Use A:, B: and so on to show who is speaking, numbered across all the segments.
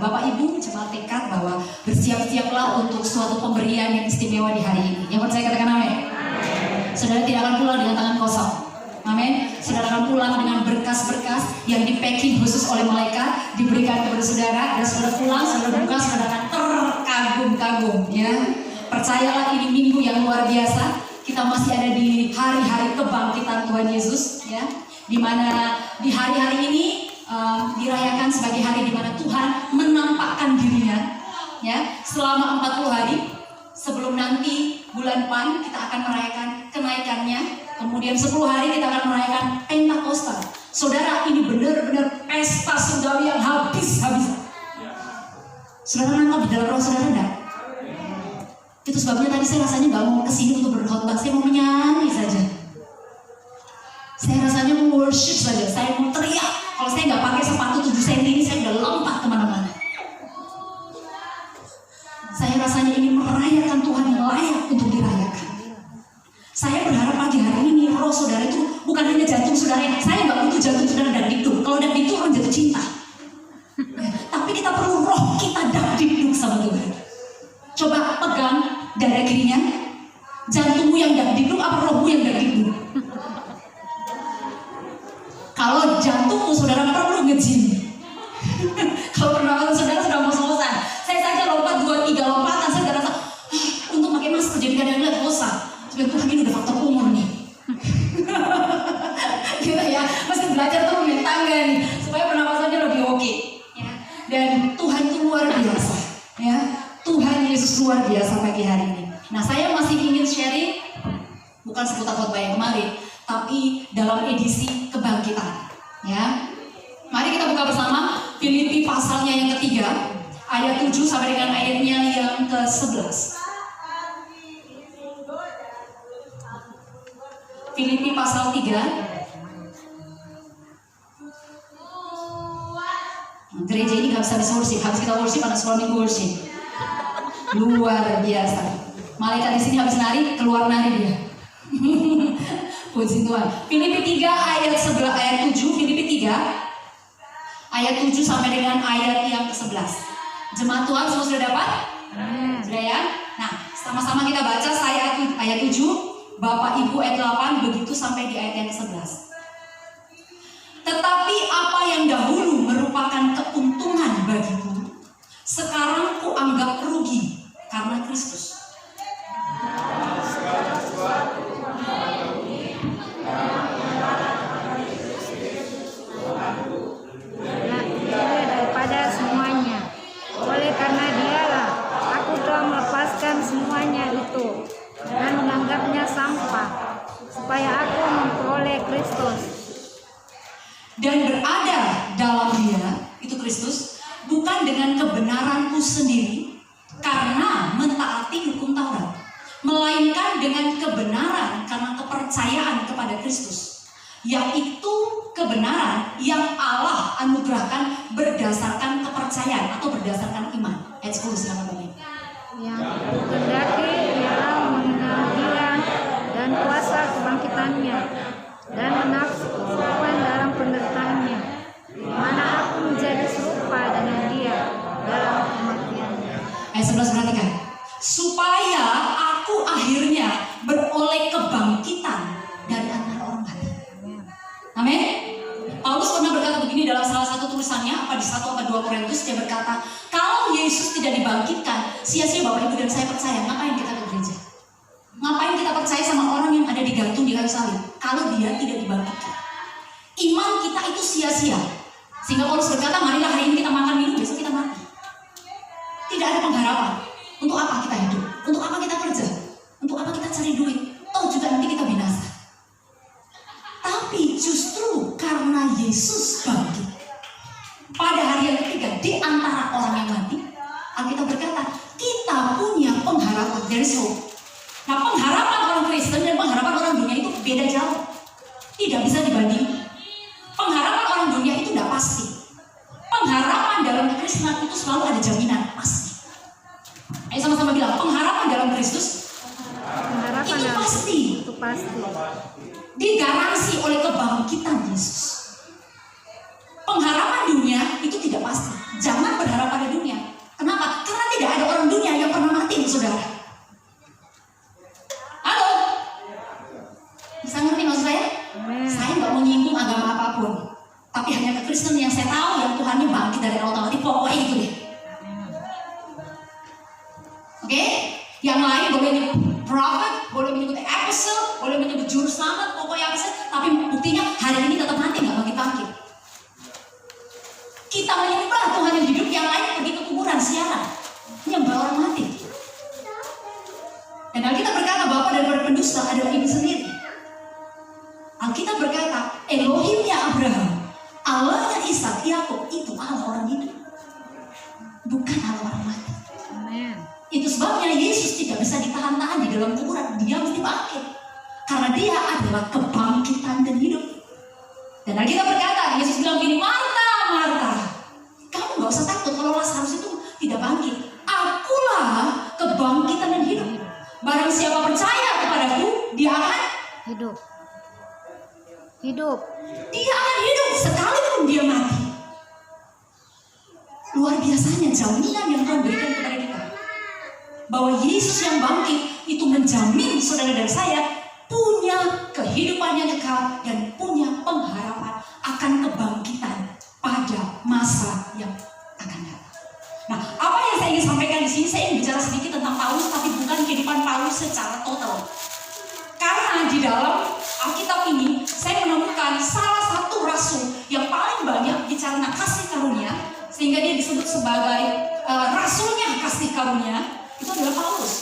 A: Bapak Ibu cepat tekad bahwa bersiap-siaplah untuk suatu pemberian yang istimewa di hari ini. Yang percaya katakan amin. Saudara tidak akan pulang dengan tangan kosong. Amin. Saudara akan pulang dengan berkas-berkas yang di-packing khusus oleh malaikat, diberikan kepada saudara, dan saudara pulang, saudara buka, saudara akan terkagum-kagum, ya. Percayalah, ini minggu yang luar biasa. Kita masih ada di hari-hari kebangkitan Tuhan Yesus, ya. Di mana di hari-hari ini dirayakan sebagai hari di mana Tuhan menampakkan dirinya, ya, selama 40 hari. Sebelum nanti bulan depan kita akan merayakan kenaikannya. Kemudian 10 hari kita akan merayakan Pentakosta. Saudara, ini benar-benar pesta surgawi yang habis-habisan. Saudara nangkap di dalam roh saudara enggak? Itu sebabnya tadi saya rasanya nggak mau kesini untuk berkhotbah, saya mau menyanyi saja. Saya rasanya mau worship saja, saya mau teriak. Kalau saya nggak pakai sepatu 7 cm ini, saya udah lompat kemana-mana. Saya rasanya ini merayakan Tuhan yang layak untuk dirayakan. Saya berharap pagi hari ini roh saudara itu bukan hanya jantung saudara. Saya nggak butuh jantung saudara dan dikduk. Kalau dan dikduk orang jatuh cinta. Tapi kita perlu roh kita dan dikduk sama Tuhan. Coba pegang dada kirinya. Jantungmu yang dak dikduk apa rohmu yang dak dikduk? Kalau jantungmu saudara perlu nge-gym. Kalau pernapasan saudara sudah ngos-ngosan. Saya saja lompat 2-3 lompatan, saya udah rasa untuk pakai masker jadi kadang-kadang bosan. Sebenarnya Tuhan ini udah faktor umur nih. Gitu ya, mesti belajar tuh main tangga nih supaya pernapasannya lebih oke. Ya. Dan Tuhan itu luar biasa. Ya, Tuhan Yesus luar biasa pagi hari ini. Nah, saya masih ingin sharing bukan seputar khotbah yang kemarin, tapi dalam edisi kebangkitan. Ya, mari kita buka bersama Filipi pasalnya yang ketiga, ayat 7 sampai dengan ayatnya yang ke-11. Filipi pasal 3. Gereja ini gak bisa worship, habis kita worship ada sekolah minggu worship. Luar biasa. Malaikat di sini habis nari, keluar nari dia. Puji Tuhan. Filipi 3 ayat 11 ayat 7, Filipi 3 ayat 7 sampai dengan ayat yang ke-11. Jemaat Tuhan semua sudah dapat? Sudah ya? Nah, sama-sama kita baca saya ayat 7, Bapak Ibu ayat 8, begitu sampai di ayat yang ke-11. Tetapi apa yang dahulu merupakan keuntungan bagiku, sekarang kuanggap rugi karena Kristus.
B: Daripada semuanya, oleh karena dialah aku telah melepaskan semuanya itu dan menganggapnya sampah, supaya aku memperoleh Kristus
A: Dan berada dalam dia, itu Kristus, bukan dengan kebenaranku sendiri karena mentaati hukum Taurat, melainkan dengan kebenaran karena kepercayaan kepada Kristus, yaitu kebenaran yang Allah anugerahkan berdasarkan kepercayaan atau berdasarkan iman. Ayat 10 silakan Bapak.
B: yang terjadi ialah mengenal Dia dan kuasa kebangkitannya dan menafsirkan dalam penderitaannya, di mana aku menjadi serupa dengan Dia dalam kematiannya.
A: Ayat 11 perhatikan. Supaya aku akhirnya beroleh kebangkitan dari antara orang mati. Amin. Paulus pernah berkata begini dalam salah satu tulisannya, apa di 1 atau 2 Korintus, dia berkata, kalau Yesus tidak dibangkitkan, sia-sia Bapak Ibu dan saya percaya, ngapain kita ke gereja? Ngapain kita percaya sama orang yang ada digantung di kayu salib kalau dia tidak dibangkitkan? Iman kita itu sia-sia. Sehingga Paulus berkata, marilah hari ini kita makan minum, besok kita mati. Tidak ada pengharapan. Untuk apa kita hidup? Untuk apa kita kerja? Untuk apa kita cari duit? Toh juga nanti kita binasa. Tapi justru karena Yesus bangkit pada hari yang ketiga di antara orang yang mati, Alkitab berkata kita punya pengharapan, there is hope. Nah, pengharapan orang Kristen dan pengharapan orang dunia itu beda jauh, tidak bisa dibanding. Pengharapan orang dunia itu tidak pasti. Pengharapan dalam kekristenan itu selalu ada jaminan pasti. Ayo sama-sama bilang, pengharapan dalam Kristus itu pasti.
B: Itu pasti.
A: Digaransi oleh kebangkitan Yesus. Pengharapan dunia itu tidak pasti. Jangan berharap pada dunia. daerah otak-atik, pokoknya itu deh. Oke? Yang lain boleh menyebut prophet, boleh menyebut apostle, boleh menyebut juru selamat, pokoknya apa sih? Tapi buktinya hari ini tetap mati, nggak bangkit-bangkit. Kita menyembah Tuhan yang hidup, yang lain pergi ke kuburan siaran, menyembah orang mati. Dan Alkitab berkata bahwa daripada pendusta adalah ibu sendiri. Alkitab berkata, Elohimnya Abraham, Allahnya Ishak, Yakub itu Allah orang hidup, bukan Allah orang mati.
B: Amen.
A: Itu sebabnya Yesus tidak bisa ditahan-tahan di dalam kuburan, dia mesti bangkit. Karena dia adalah kebangkitan dan hidup. Dan Alkitab berkata, Yesus bilang gini, Marta, Marta, kamu gak usah takut kalau Lazarus itu tidak bangkit. Akulah kebangkitan dan hidup. Barang siapa percaya kepadaku, dia akan
B: Hidup. Hidup.
A: Dia akan hidup sekalipun dia mati. Luar biasanya jaminan yang Tuhan berikan kepada kita, bahwa Yesus yang bangkit itu menjamin saudara dan saya punya kehidupan yang kekal dan punya pengharapan akan kebangkitan pada masa yang akan datang. Nah, apa yang saya ingin sampaikan di sini, saya ingin bicara sedikit tentang Paulus, tapi bukan kehidupan Paulus secara total. Karena di dalam Alkitab ini saya menemukan salah satu rasul yang paling banyak bicara tentang kasih karunia, sehingga dia disebut sebagai rasulnya kasih karunia, itu adalah Paulus.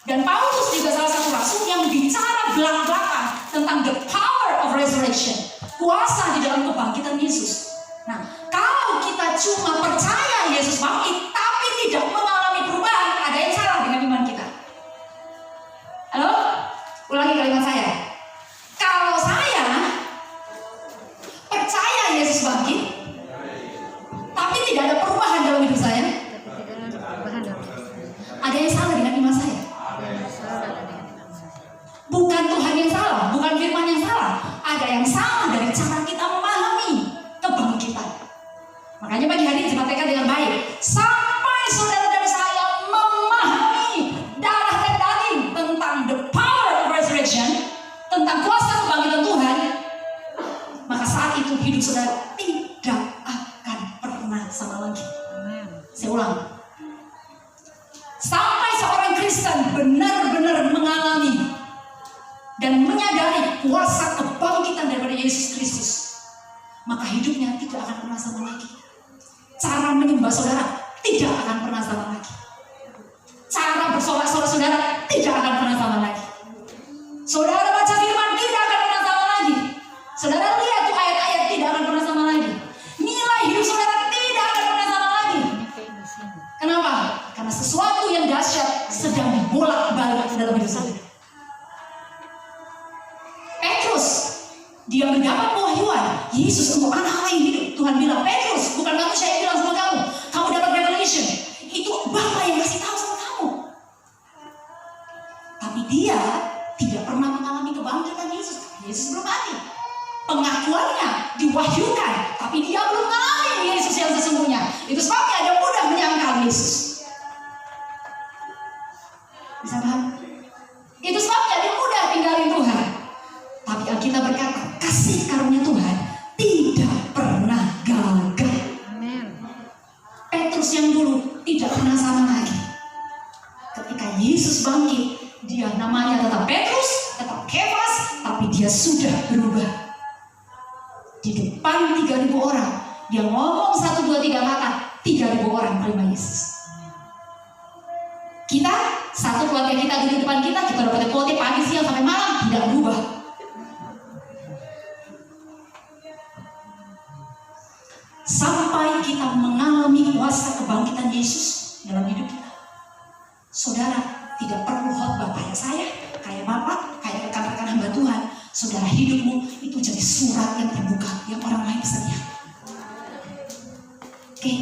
A: Dan Paulus juga salah satu rasul yang bicara belak-belakan tentang the power of resurrection, kuasa di dalam kebangkitan Yesus. Nah, kalau kita cuma percaya Yesus bangkit tapi tidak mengalami perubahan, ada yang salah dengan iman kita. Halo? Ulangi kalimat saya. Kalau saya percaya Yesus bangkit tapi tidak ada perubahan dalam hidup saya, ada yang salah dengan iman saya. Bukan Tuhan yang salah, bukan firman yang salah, ada yang salah dari cara kita memahami kebangkitan. Makanya pagi hari ini disampaikan dengan baik, sampai saudara dan saya memahami darah dan daging tentang the power of resurrection, tentang kuasa kebangkitan Tuhan, maka saat itu hidup saudara tidak akan pernah sama lagi. Saya ulang, sampai seorang Kristen benar-benar mengalami dan menyadari kuasa kebangkitan daripada Yesus Kristus, maka hidupnya tidak akan pernah sama lagi. Cara menyembah saudara tidak akan pernah sama lagi. Cara bersorak-sorak saudara tidak akan pernah sama lagi. Saudara baca firman tidak akan pernah sama lagi. Saudara lihat tuh ayat-ayat tidak akan pernah sama lagi. Nilai hidup saudara tidak akan pernah sama lagi. Kenapa? Karena sesuatu yang dahsyat sedang dibolak-balik dalam hidup saudara. Petrus, dia mendapat pewahyuan Yesus untuk anak Allah yang hidup. Tuhan bilang, Petrus, bukan manusia yang bilang sama kamu, kamu dapat revelation. Itu Bapa yang kasih tahu sama kamu. Tapi dia tidak pernah mengalami kebangkitan Yesus. Yesus belum mati. Pengakuannya diwahyukan, tapi dia belum mengalami Yesus yang sesungguhnya. Itu sebabnya dia mudah menyangkal Yesus. Bisa paham? Itu sebabnya dia mudah tinggalin Tuhan. Tapi Alkitab berkata, kasih karunia Tuhan tidak pernah gagal. Petrus yang dulu tidak pernah sama lagi. Ketika Yesus bangkit, dia namanya tetap Petrus, tetap Kefas, tapi dia sudah berubah. Di depan 3.000 orang, dia ngomong 1, 2, 3 kata, 3.000 orang terima Yesus. Kita, satu keluarga kita di depan kita dapat khotbah pagi, siang, sampai malam, tidak berubah. Sampai kita mengalami kuasa kebangkitan Yesus dalam hidup kita. Saudara tidak perlu khotbah kayak saya, kayak bapak, kayak rekan-rekan hamba Tuhan. Saudara, hidupmu itu jadi surat yang terbuka yang orang lain bisa lihat. Oke?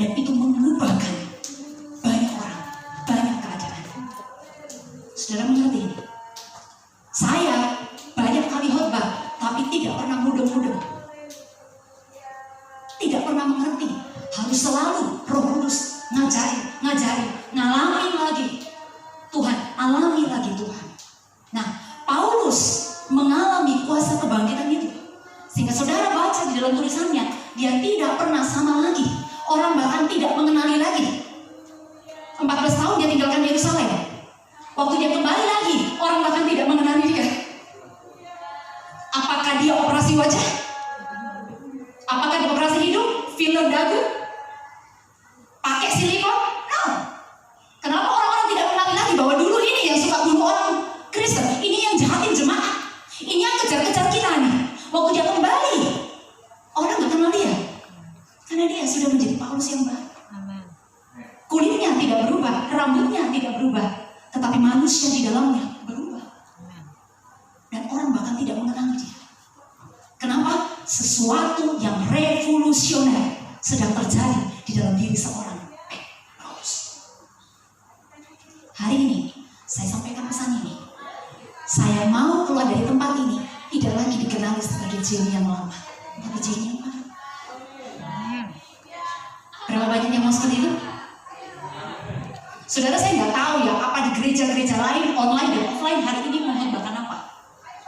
A: Dan itu mengubahkan banyak orang, banyak keadaan. Saudara mengerti ini? Saya banyak kali khotbah, tapi tidak pernah mudeng-mudeng. Tidak pernah mengerti, harus selalu Roh Kudus ngajari, ngalamin lagi. Tuhan, alami lagi Tuhan. Nah, Paulus mengalami kuasa kebangkitan itu, sehingga saudara baca di dalam tulisannya, dia tidak pernah sama lagi Waktu dia kembali lagi, orang bahkan tidak mengenali dia. Apakah dia operasi wajah? Apakah dia operasi hidung? Filler dagu? Pakai silikon? No. Kenapa orang-orang tidak mengenali lagi bahwa dulu ini yang suka bunuh orang Kristen, ini yang jahatin jemaat, ini yang kejar-kejar kita nih. Waktu dia kembali, orang gak kenal dia, karena dia sudah menjadi Paulus yang baru. Kulitnya tidak berubah, rambutnya tidak berubah, tetapi manusia di dalamnya berubah. Dan orang bahkan tidak mengenali dia. Kenapa? Sesuatu yang revolusioner sedang terjadi di dalam diri seorang Paulus. Hari ini saya sampaikan pesan ini. Saya mau keluar dari tempat ini tidak lagi dikenali sebagai Jenny yang lama, tapi Jenny yang baru. Berapa banyak yang mau seperti itu? Saudara, saya nggak tahu ya apa di gereja-gereja lain, online dan offline hari ini mengembangkan apa.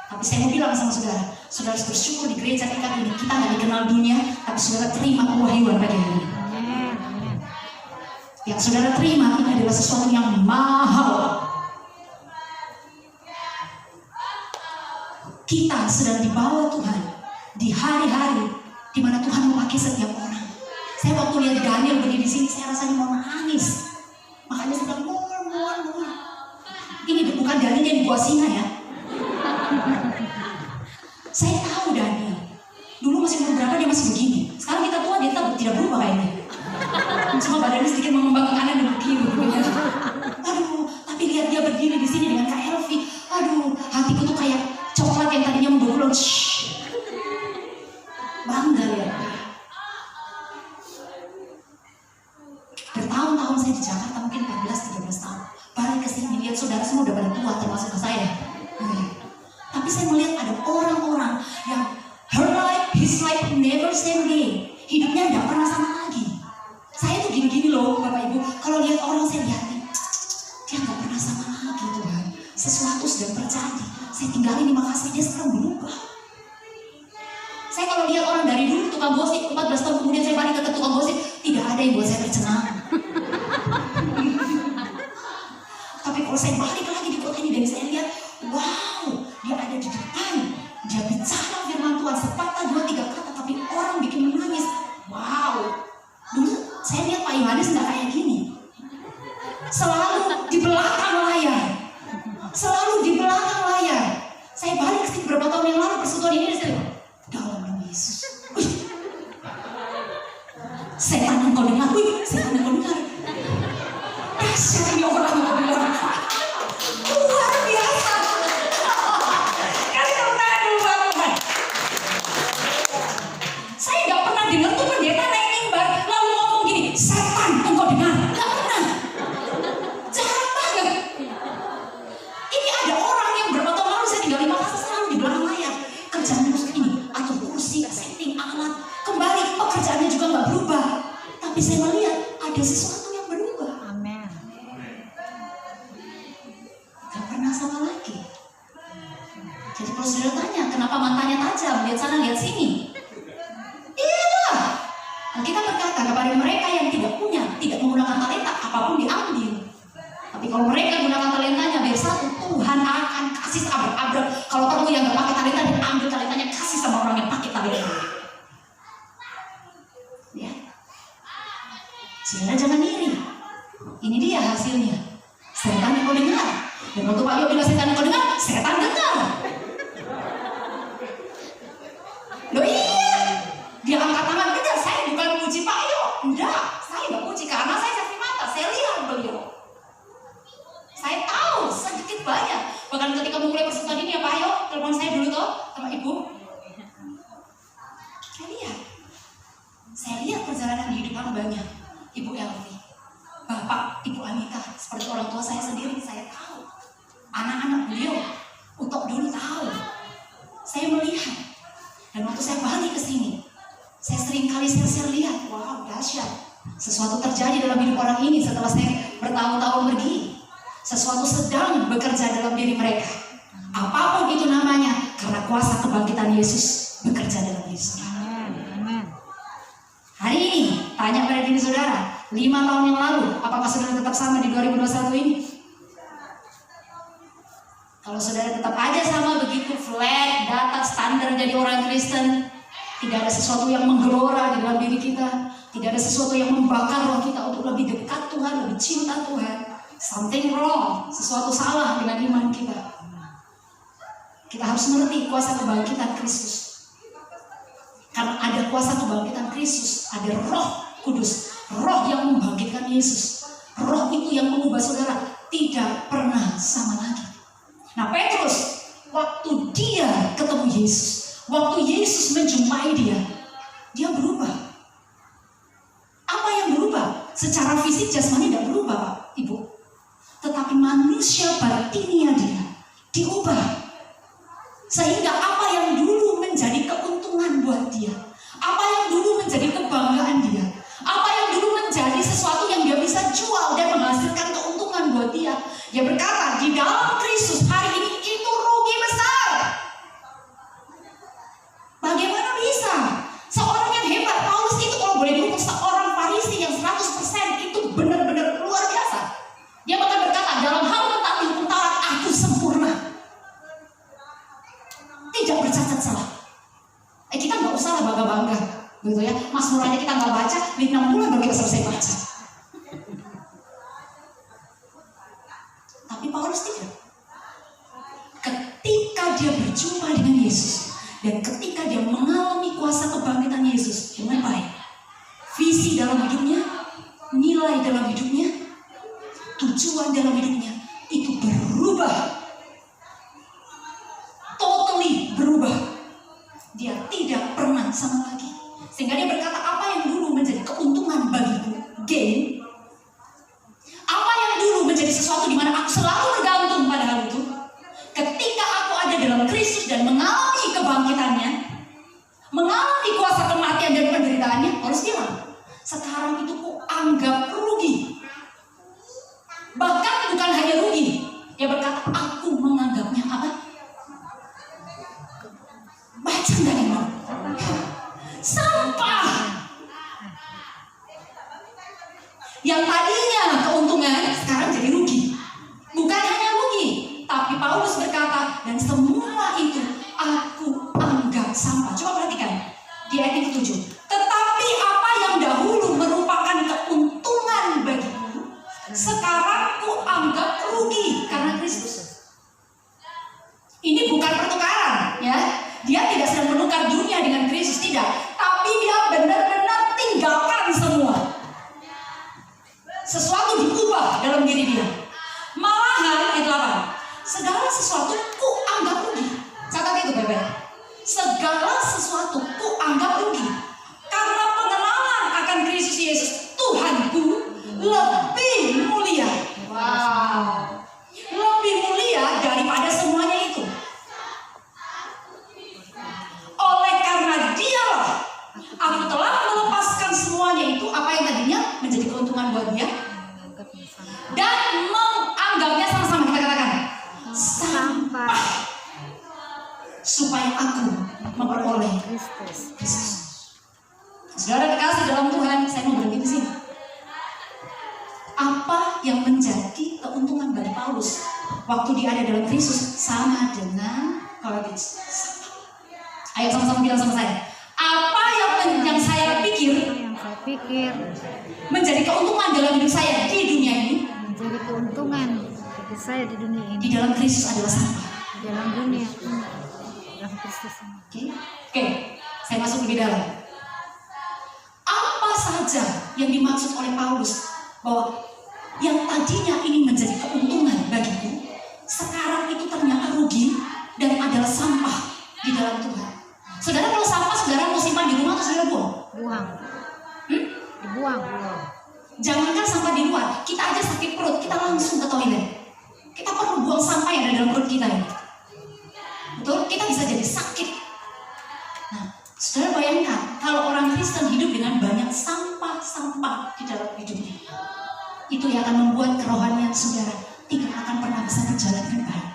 A: Tapi saya mau bilang sama saudara, saudara harus bersyukur di gereja kita ini. Kita nggak dikenal dunia, tapi saudara terima kewahyuan pagi hari ini. Yang saudara terima ini adalah sesuatu yang mahal. Kita sedang dibawa Tuhan di hari-hari di mana Tuhan memakai setiap orang. Saya waktu lihat Daniel berdiri di sini, saya rasanya mau nangis. Makanya saya bilang, mohon. Ini bukan Daniel yang di gua singa ya. Saya tahu Daniel. Dulu masih umur berapa dia masih begini. Sekarang kita tua dia tidak berubah kayaknya. Cuma badannya sedikit mengembang ke kanan dan ke kiri. Aduh, tapi lihat dia berdiri di sini dengan Kak Elvi. Aduh, hatiku tuh kayak coklat yang tadinya membulung. Bangga ya. Bertahun-tahun saya di Jakarta, mungkin 14-13 tahun. Balik ke sini lihat saudara semua udah pada tua termasuk saya. Tapi saya melihat ada orang-orang yang his life never same again. Hidupnya tidak pernah sama lagi. Saya tuh gini-gini loh Bapak Ibu. Kalau lihat orang saya lihatin, dia nggak pernah sama lagi Tuhan. Sesuatu sedang terjadi. Saya tinggalin di Makassar, dia sekarang berubah. Saya kalau lihat orang dari dulu tukang gosip, 14 tahun kemudian saya balik ke tukang gosip, tidak ada yang buat saya tercengang. Tapi kalau saya balik lagi di kota ini dan saya lihat, wow, dia ada di depan, dia bicara firman Tuhan sepatah 2-3 kata, tapi orang bikin menangis. Wow, dulu saya lihat Pak Yohanes nggak kayak gini, selalu di belakang layar. Selalu di belakang layar. Saya balik sih beberapa tahun yang lalu persekutuan ini saya dalam nama Yesus. Setan yang kau dengar, setan yang kau dengar. Dahsyat ini orang luar biasa. Kasih tepuk tangan. Saya nggak pernah dengar tuh pendeta naik mimbar lalu ngomong gini, setan engkau dengar. Nggak pernah. Jarang banget. Ini ada orang yang berapa tahun lalu saya tinggal di Makassar selalu di belakang layar. Kerjaan musik ini, atur kursi, setting alat, kembali pekerjaannya juga nggak berubah. Tapi saya melihat ada sesuatu yang berubah.
B: Amin.
A: Gak pernah sama lagi. Jadi kalau saudara tanya, kenapa matanya tajam, lihat sana, lihat sini? Iyalah. Dan kita berkata kepada mereka yang tidak punya, tidak menggunakan talenta, apapun diambil. Tapi kalau mereka gunakan talentanya, biar satu, Tuhan akan kasih abrak-abrak. Kalau perlu yang gak pakai talenta, dia ambil talentanya, kasih sama orang yang pakai talenta. Ya. Saudara jangan iri. Ini dia hasilnya. Setan yang kau dengar. Dan waktu Pak Yo bilang setan yang kau dengar, setan dengar. Loh iya. Dia angkat tangan, benar. Saya bukan puji Pak Yo. Enggak, saya gak puji karena saya saksi mata. Saya lihat beliau. Saya tahu sedikit banyak. Bahkan ketika memulai persekutuan ini ya Pak Yo, telepon saya dulu toh sama Ibu. Saya lihat perjalanan kehidupan banyak. Ibu Elvi, Bapak, Ibu Anita, seperti orang tua saya sendiri, saya tahu. Anak-anak beliau, untuk dulu tahu. Saya melihat. Dan waktu saya balik ke sini, saya sering kali share lihat, wow dahsyat. Sesuatu terjadi dalam hidup orang ini setelah saya bertahun-tahun pergi. Sesuatu sedang bekerja dalam diri mereka. Apapun itu namanya, karena kuasa kebangkitan Yesus bekerja dalam diri saudara. Hari ini, tanya pada diri saudara, 5 tahun yang lalu, apakah saudara tetap sama di 2021 ini? Kalau saudara tetap aja sama begitu flat, datar, standar jadi orang Kristen, tidak ada sesuatu yang menggelora di dalam diri kita, tidak ada sesuatu yang membakar roh kita untuk lebih dekat Tuhan, lebih cinta Tuhan. Something wrong, sesuatu salah dengan iman kita. Kita harus mengerti kuasa kebangkitan Kristus. Karena ada kuasa kebangkitan Kristus, ada Roh Kudus, Roh yang membangkitkan Yesus. Roh itu yang mengubah saudara tidak pernah sama lagi. Nah, Petrus, waktu dia ketemu Yesus, waktu Yesus menjumpai dia berubah. Apa yang berubah? Secara fisik jasmani tidak berubah, Pak, Ibu. Tetapi manusia batinia dia diubah. Sehingga apa yang dulu menjadi keuntungan buat dia, apa yang dulu menjadi kebanggaan dia, apa yang dulu menjadi sesuatu yang dia bisa jual dan menghasilkan keuntungan buat dia berkata, di dalam Kristus hari ini itu rugi besar. Bagaimana bisa? Seorang yang hebat, Paulus itu kalau boleh diukur seorang Farisi yang 100% itu benar-benar luar biasa. Dia bahkan berkata, dalam hal mentaati hukum Taurat aku sempurna, tidak bercacat salah. Kita nggak usah lah bangga-bangga, gitu ya. Mazmur aja kita nggak baca, di 6 bulan baru kita selesai baca. Tapi Paulus tidak. Ketika dia berjumpa dengan Yesus dan ketika dia mengalami kuasa kebangkitan Yesus, dia baik. Visi dalam hidupnya, nilai dalam hidupnya, tujuan dalam hidupnya itu berubah. Totally berubah. Dia tidak pernah sama lagi. Sehingga dia berkata, apa yang dulu menjadi keuntungan bagiku, gain, apa yang dulu menjadi sesuatu di mana aku selalu bergantung pada hal itu, ketika aku ada dalam Kristus dan mengalami kebangkitannya, mengalami kuasa kematian dan penderitaannya, harus bilang, sekarang itu ku anggap rugi. Bahkan bukan hanya rugi, dia berkata, aku menganggapnya apa? Baca nggak emang? Sampah. Yang tadinya keuntungan sekarang jadi rugi. Bukan hanya rugi, tapi Paulus berkata, dan semua itu aku anggap sampah. Coba perhatikan di ayat yang ke-7. Tetapi apa yang dahulu merupakan keuntungan bagiku, sekarang ku anggap rugi karena Kristus. Ini bukan pertukaran, ya. Dia tidak sedang menukar dunia dengan Kristus, tidak. Tapi dia benar-benar tinggalkan semua. Sesuatu diubah dalam diri dia. Malahan itu apa? Segala sesuatu ku anggap rugi. Catat itu baik-baik. Segala sesuatu ku anggap rugi karena pengenalan akan Kristus Yesus Tuhanku lebih mulia. Wow. Lebih mulia daripada semuanya itu. Oleh karena dialah aku telah melepaskan semuanya itu, apa yang tadinya menjadi keuntungan buat dia, dan menganggapnya sama-sama, kita katakan sampah, supaya aku memperoleh Kristus. Saudara kekasih dalam Tuhan, saya mau berhenti di sini. Apa yang menjadi keuntungan bagi Paulus waktu dia ada dalam Kristus sama dengan Korintus. Ayo sama-sama bilang sama saya. Apa yang saya pikir menjadi keuntungan dalam hidup saya di dunia ini,
B: menjadi keuntungan bagi saya di dunia ini,
A: di dalam Kristus adalah sampah.
B: Di dalam dunia ini, dalam Kristus ini.
A: Oke, saya masuk lebih dalam. Apa saja yang dimaksud oleh Paulus bahwa yang tadinya ini menjadi keuntungan bagiku, sekarang itu ternyata rugi dan adalah sampah di dalam Tuhan. Saudara, kalau sampah saudara mau simpan di rumah atau saudara buang?
B: Buang. Dibuang.
A: Jangankan sampah di luar, kita aja sakit perut, kita langsung ke toilet. Kita perlu buang sampah yang ada dalam perut kita ya. Betul? Kita bisa jadi sakit. Nah, saudara bayangkan kalau orang Kristen hidup dengan banyak sampah-sampah di dalam hidupnya, itu yang akan membuat kerohanian saudara tidak akan pernah bisa berjalan dengan baik.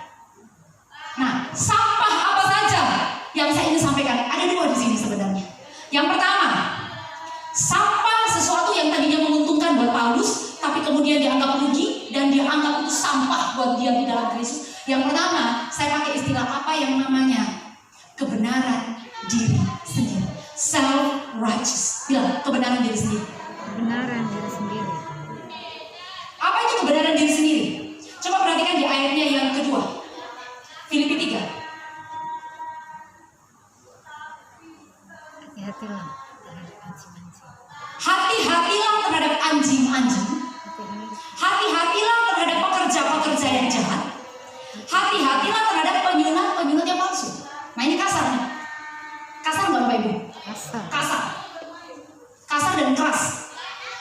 A: Nah, sampah apa saja yang saya ingin sampaikan? Ada dua di sini sebenarnya. Yang pertama, sampah sesuatu yang tadinya menguntungkan buat Paulus, tapi kemudian dianggap rugi dan dia anggap itu sampah buat dia di dalam Kristus. Yang pertama, saya pakai istilah apa yang namanya kebenaran diri sendiri. Self-righteous. Bilang, kebenaran diri sendiri.
B: Kebenaran diri sendiri.
A: Apa itu kebenaran diri sendiri? Coba perhatikan di ayatnya yang kedua. Filipi 3.
B: Hati-hatilah terhadap anjing-anjing.
A: Hati-hatilah terhadap anjing-anjing. Hati-hatilah terhadap pekerja-pekerja yang jahat. Hati-hatilah terhadap penyunat-penyunat yang palsu. Nah ini kasar nih. Kasar nggak Bapak Ibu?
B: Kasar.
A: Kasar. Kasar dan keras.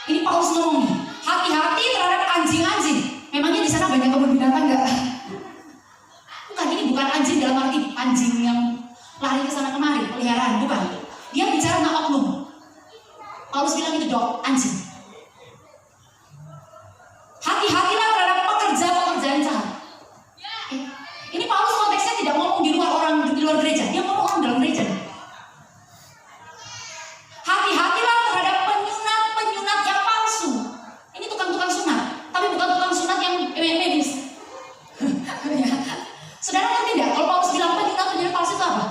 A: Ini Paulus ngomong nih. Hati-hati terhadap anjing-anjing. Memangnya di sana banyak kebun binatang nggak? Bukan, ini bukan anjing dalam arti anjing yang lari ke sana kemari, peliharaan, bukan. Dia bicara tentang oknum. Paulus bilang itu dog, anjing. Hati-hatilah terhadap pekerja-pekerjaan jahat. Ini Paulus konteksnya tidak ngomong di luar orang di luar gereja, dia ngomong orang dalam gereja. Hati-hatilah terhadap penyunat-penyunat yang palsu. Ini tukang-tukang sunat, tapi bukan tukang sunat yang medis. Saudara ngerti tidak? Kalau Paulus bilang penyunat-penyunat palsu itu apa?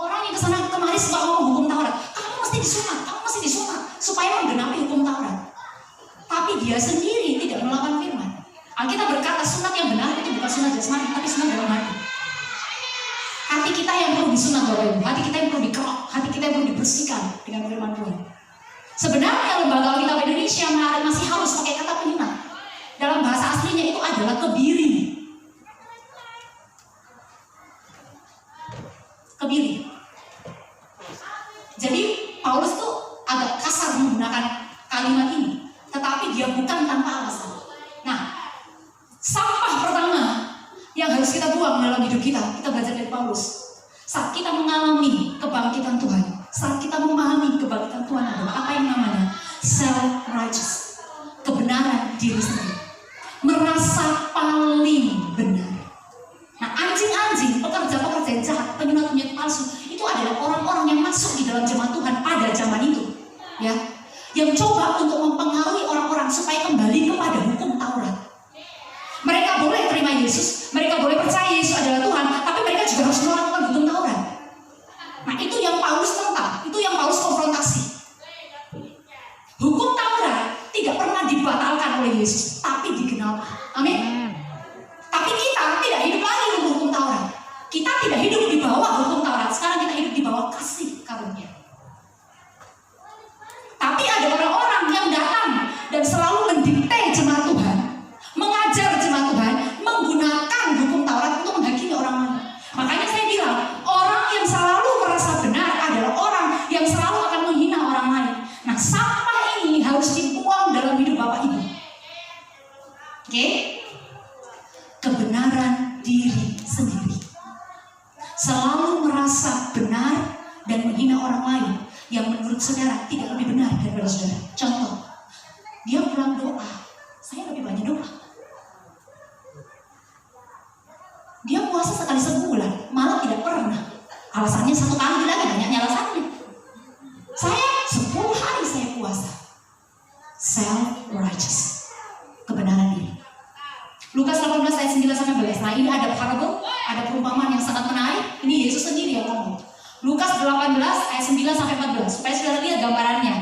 A: Orang yang kesana kemari suka ngomong hukum Taurat. Kamu mesti disunat supaya menggenapi hukum Taurat. Tapi dia sendiri tidak melakukan firman. Alkitab berkata sunat yang benar itu bukan sunat jasmani, tapi sunat dalam hati. Hati kita yang perlu disunat Bapak Ibu, hati kita yang perlu dikerok, hati kita yang perlu dibersihkan dengan firman Tuhan. Sebenarnya lembaga Alkitab Indonesia masih harus pakai kata penyunat. Dalam bahasa aslinya itu adalah kebiri. Kebiri. Jadi Paulus tuh agak kasar menggunakan kalimat ini, tetapi dia bukan tanpa alasan. Nah, sampah pertama yang harus kita buang dalam hidup kita belajar dari Paulus. Saat kita mengalami kebangkitan Tuhan, saat kita memahami kebangkitan Tuhan adalah apa yang namanya self-righteous, kebenaran diri sendiri, merasa paling benar. Nah, anjing-anjing, pekerja-pekerja yang jahat, penyunat-penyunat palsu, itu adalah orang-orang yang masuk di dalam jemaat Tuhan pada zaman itu, ya, yang coba untuk mempengaruhi orang-orang supaya kembali kepada hukum Taurat. Mereka boleh terima Yesus, mereka boleh percaya Yesus adalah Tuhan, tapi mereka juga harus melakukan hukum Taurat. Nah, itu yang Paulus tentang, itu yang Paulus konfrontasi. Hukum Taurat tidak pernah dibatalkan oleh Yesus, tapi digenapi. Amin. Tapi kita tidak hidup lagi untuk hukum Taurat. Kita tidak hidup di bawah hukum Taurat. Sekarang kita hidup di bawah kasih karunia. Tapi ada orang-orang yang datang dan selalu mendikte jemaat Tuhan, mengajar jemaat Tuhan, menggunakan hukum Taurat untuk menghakimi orang lain. Makanya saya bilang, orang yang selalu merasa benar adalah orang yang selalu akan menghina orang lain. Nah, sampah ini harus dibuang dalam hidup Bapak Ibu. Oke? Kebenaran diri sendiri. Selalu merasa benar dan menghina orang lain yang menurut saudara tidak lebih benar daripada saudara. Contoh, dia pulang doa, saya lebih banyak doa. Dia puasa sekali sebulan, malah tidak pernah. Alasannya satu kali lagi, banyaknya alasannya. Saya 10 hari saya puasa. Self-righteous, kebenaran diri. Lukas 18 ayat 9-11. Nah, ini ada parable, ada perumpamaan yang sangat menarik. Ini Yesus sendiri yang ngomong. Lukas 18 ayat 9-14. Supaya saudara lihat gambarannya.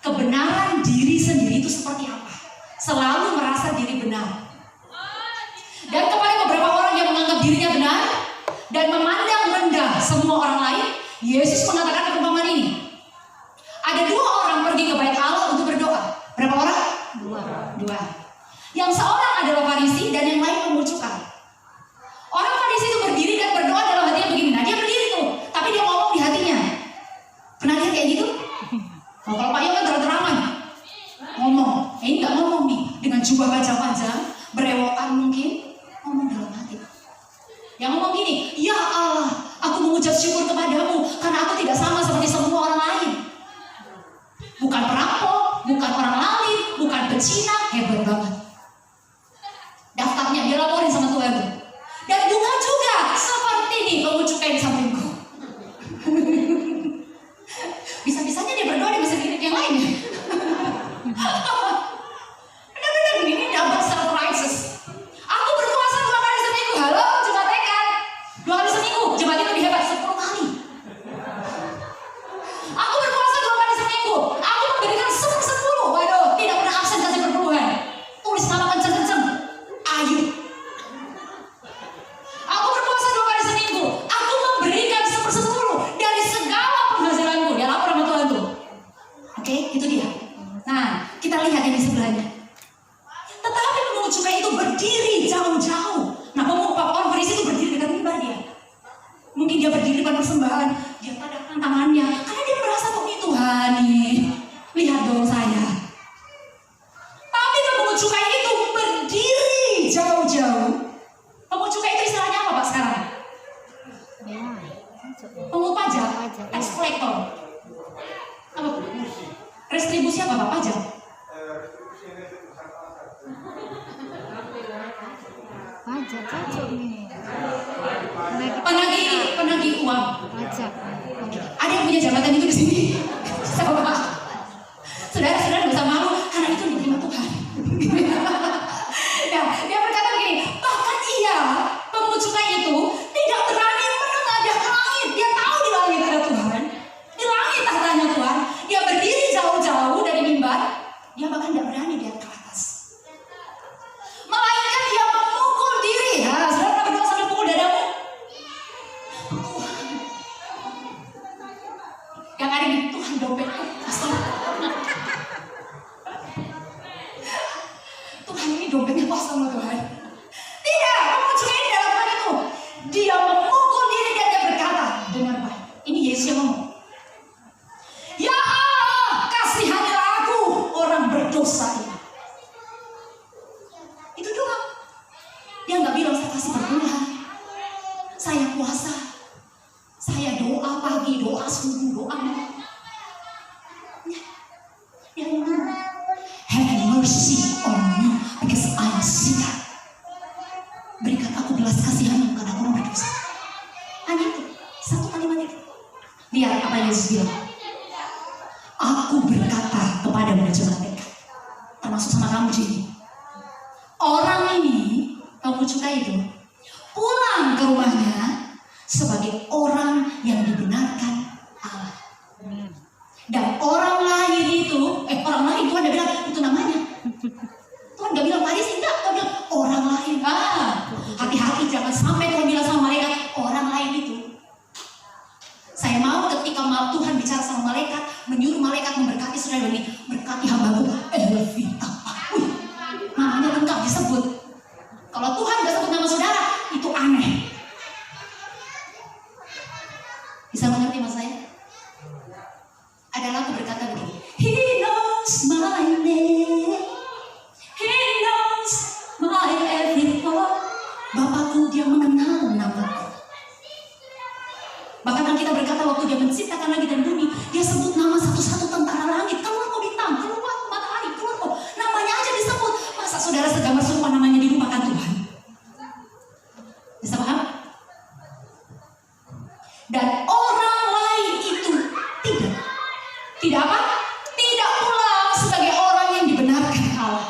A: Kebenaran diri sendiri itu seperti apa? Selalu merasa diri benar. Dan kepada beberapa orang yang menganggap dirinya benar dan memandang rendah semua orang lain, Yesus mengatakan perumpamaan ini. Ada 2 orang pergi ke bait Allah untuk berdoa. Berapa orang? 2. Yang seorang adalah Farisi dan yang lain pemucukan. Orang Farisi itu berdiri dan berdoa dalam hatinya begini. Nah, dia berdiri tuh, tapi dia ngomong di hatinya. Pernah lihat kayak gitu? Oh, kalau Pak Yo kan terang-terangan ngomong. Ini nggak ngomong nih dengan jubah panjang-panjang, berewokan mungkin, ngomong dalam hati. Yang ngomong gini, ya Allah, aku mengucap syukur kepadamu karena aku tidak sama seperti semua orang lain. Bukan perampok, bukan orang lain, bukan pecina, hebat banget. Daftarnya dia laporin sama Tuhan tuh. Dan bukan juga seperti nih pengucukan di sampingku. Bisa-bisanya dia berdoa dia bisa mirip yang lain ya. Benar-benar ini dapat self-righteous. berikan 1/10. Waduh, tidak pernah absen kasih perpuluhan. Tulis nama kenceng-kenceng. Ayu. Aku berpuasa 2 kali seminggu. Aku memberikan 1/10 dari segala penghasilanku. Dia lapor sama Tuhan tuh. Oke, itu dia. Nah, kita lihat yang di sebelahnya. Tetapi pemungut cukai itu berdiri jauh-jauh. Nah, orang Farisi itu berdiri dekat mimbar dia. Mungkin dia berdiri depan persembahan. Dia tadahkan tangannya. Karena dia merasa kok ini Tuhan nih. Lihat dong saya. Tapi pemungut cukai itu berdiri jauh-jauh. Pemungut cukai itu istilahnya apa Pak sekarang? Pemungut pajak, tax collector. Apa? Restribusi apa Pak? Pajak?
B: Pajak cocok nih.
A: Penagih uang.
B: Pajak.
A: Ada yang punya jabatan itu di sini? Sama Pak. Saudara-saudara nggak usah malu karena itu diterima Tuhan. Ya, dia berkata begini, bahkan ia pemungut cukai itu tidak berani menengadah ke langit. Dia tahu di langit ada Tuhan, di langit tahtanya Tuhan. Dia berdiri jauh-jauh dari mimbar. Dia bahkan tidak berani lihat ke atas. Melainkan dia memukul diri. Ya, saudara pernah berdoa sambil pukul dadamu? Yang ada di Tuhan dompetku. Tuhan ini dompetnya kosong loh Tuhan. Tidak, pemungut cukai ini dalam hal itu. Dia memukul diri dan dia berkata dengan baik. Ini Yesus yang ngomong. Ya Allah, kasihanilah aku orang berdosa ini. Itu doang. Dia nggak bilang saya kasih perpuluhan, saya puasa, saya doa pagi, doa subuh, doa malam. Dia ngomong, have mercy on me because I'm sinner. Berikan aku belas kasihan karena aku orang berdosa. Hanya itu, satu kalimat itu. Lihat apa yang Yesus bilang. Aku berkata kepada jemaat mereka, termasuk sama kamu Jenny. Orang ini, pemungut cukai itu, pulang ke rumahnya sebagai orang yang dibenarkan Allah. Dan orang lain itu, orang lain Tuhan udah bilang itu namanya. Tuhan gak bilang Farisi, enggak. Tuhan bilang orang lain. Hati-hati jangan sampai Tuhan bilang sama malaikat orang lain itu. Saya mau ketika Tuhan bicara sama malaikat, menyuruh malaikat memberkati saudara ini, berkati hambaku Elvita. Namanya lengkap disebut. Kalau Tuhan gak sebut nama saudara, itu aneh. Bisa mengerti mas saya? Ada lagu berkata begini. He knows my name, He knows my every thought. Bapakku dia mengenal namaku. Bahkan kita berkata waktu dia menciptakan langit dan bumi, dia sebut nama satu-satu tentara langit. Keluar kok bintang, keluar kok matahari, keluar kok. Namanya aja disebut. Masa saudara segambar sumpah namanya dilupakan Tuhan? Bisa paham? Dan orang lain itu tidak apa? Tidak pulang sebagai orang yang dibenarkan Allah.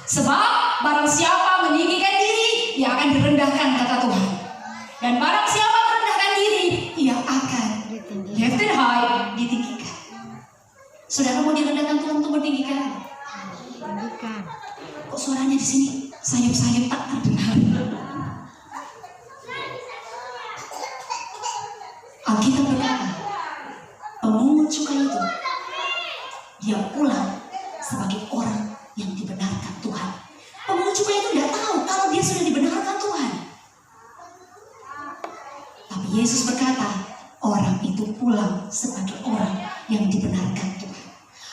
A: Sebab barang siapa meninggikan diri, ia akan direndahkan kata Tuhan. Dan barang siapa merendahkan diri, ia akan lifted high, ditinggikan. Saudara mau direndahkan Tuhan untuk meninggikan? Kok suaranya di sini sayup-sayup tak terdengar? Alkitab berkata, pemungut cukai itu dia pulang sebagai orang yang dibenarkan Tuhan. Pemungut cukai itu tidak tahu kalau dia sudah dibenarkan Tuhan. Tapi Yesus berkata, orang itu pulang sebagai orang yang dibenarkan Tuhan.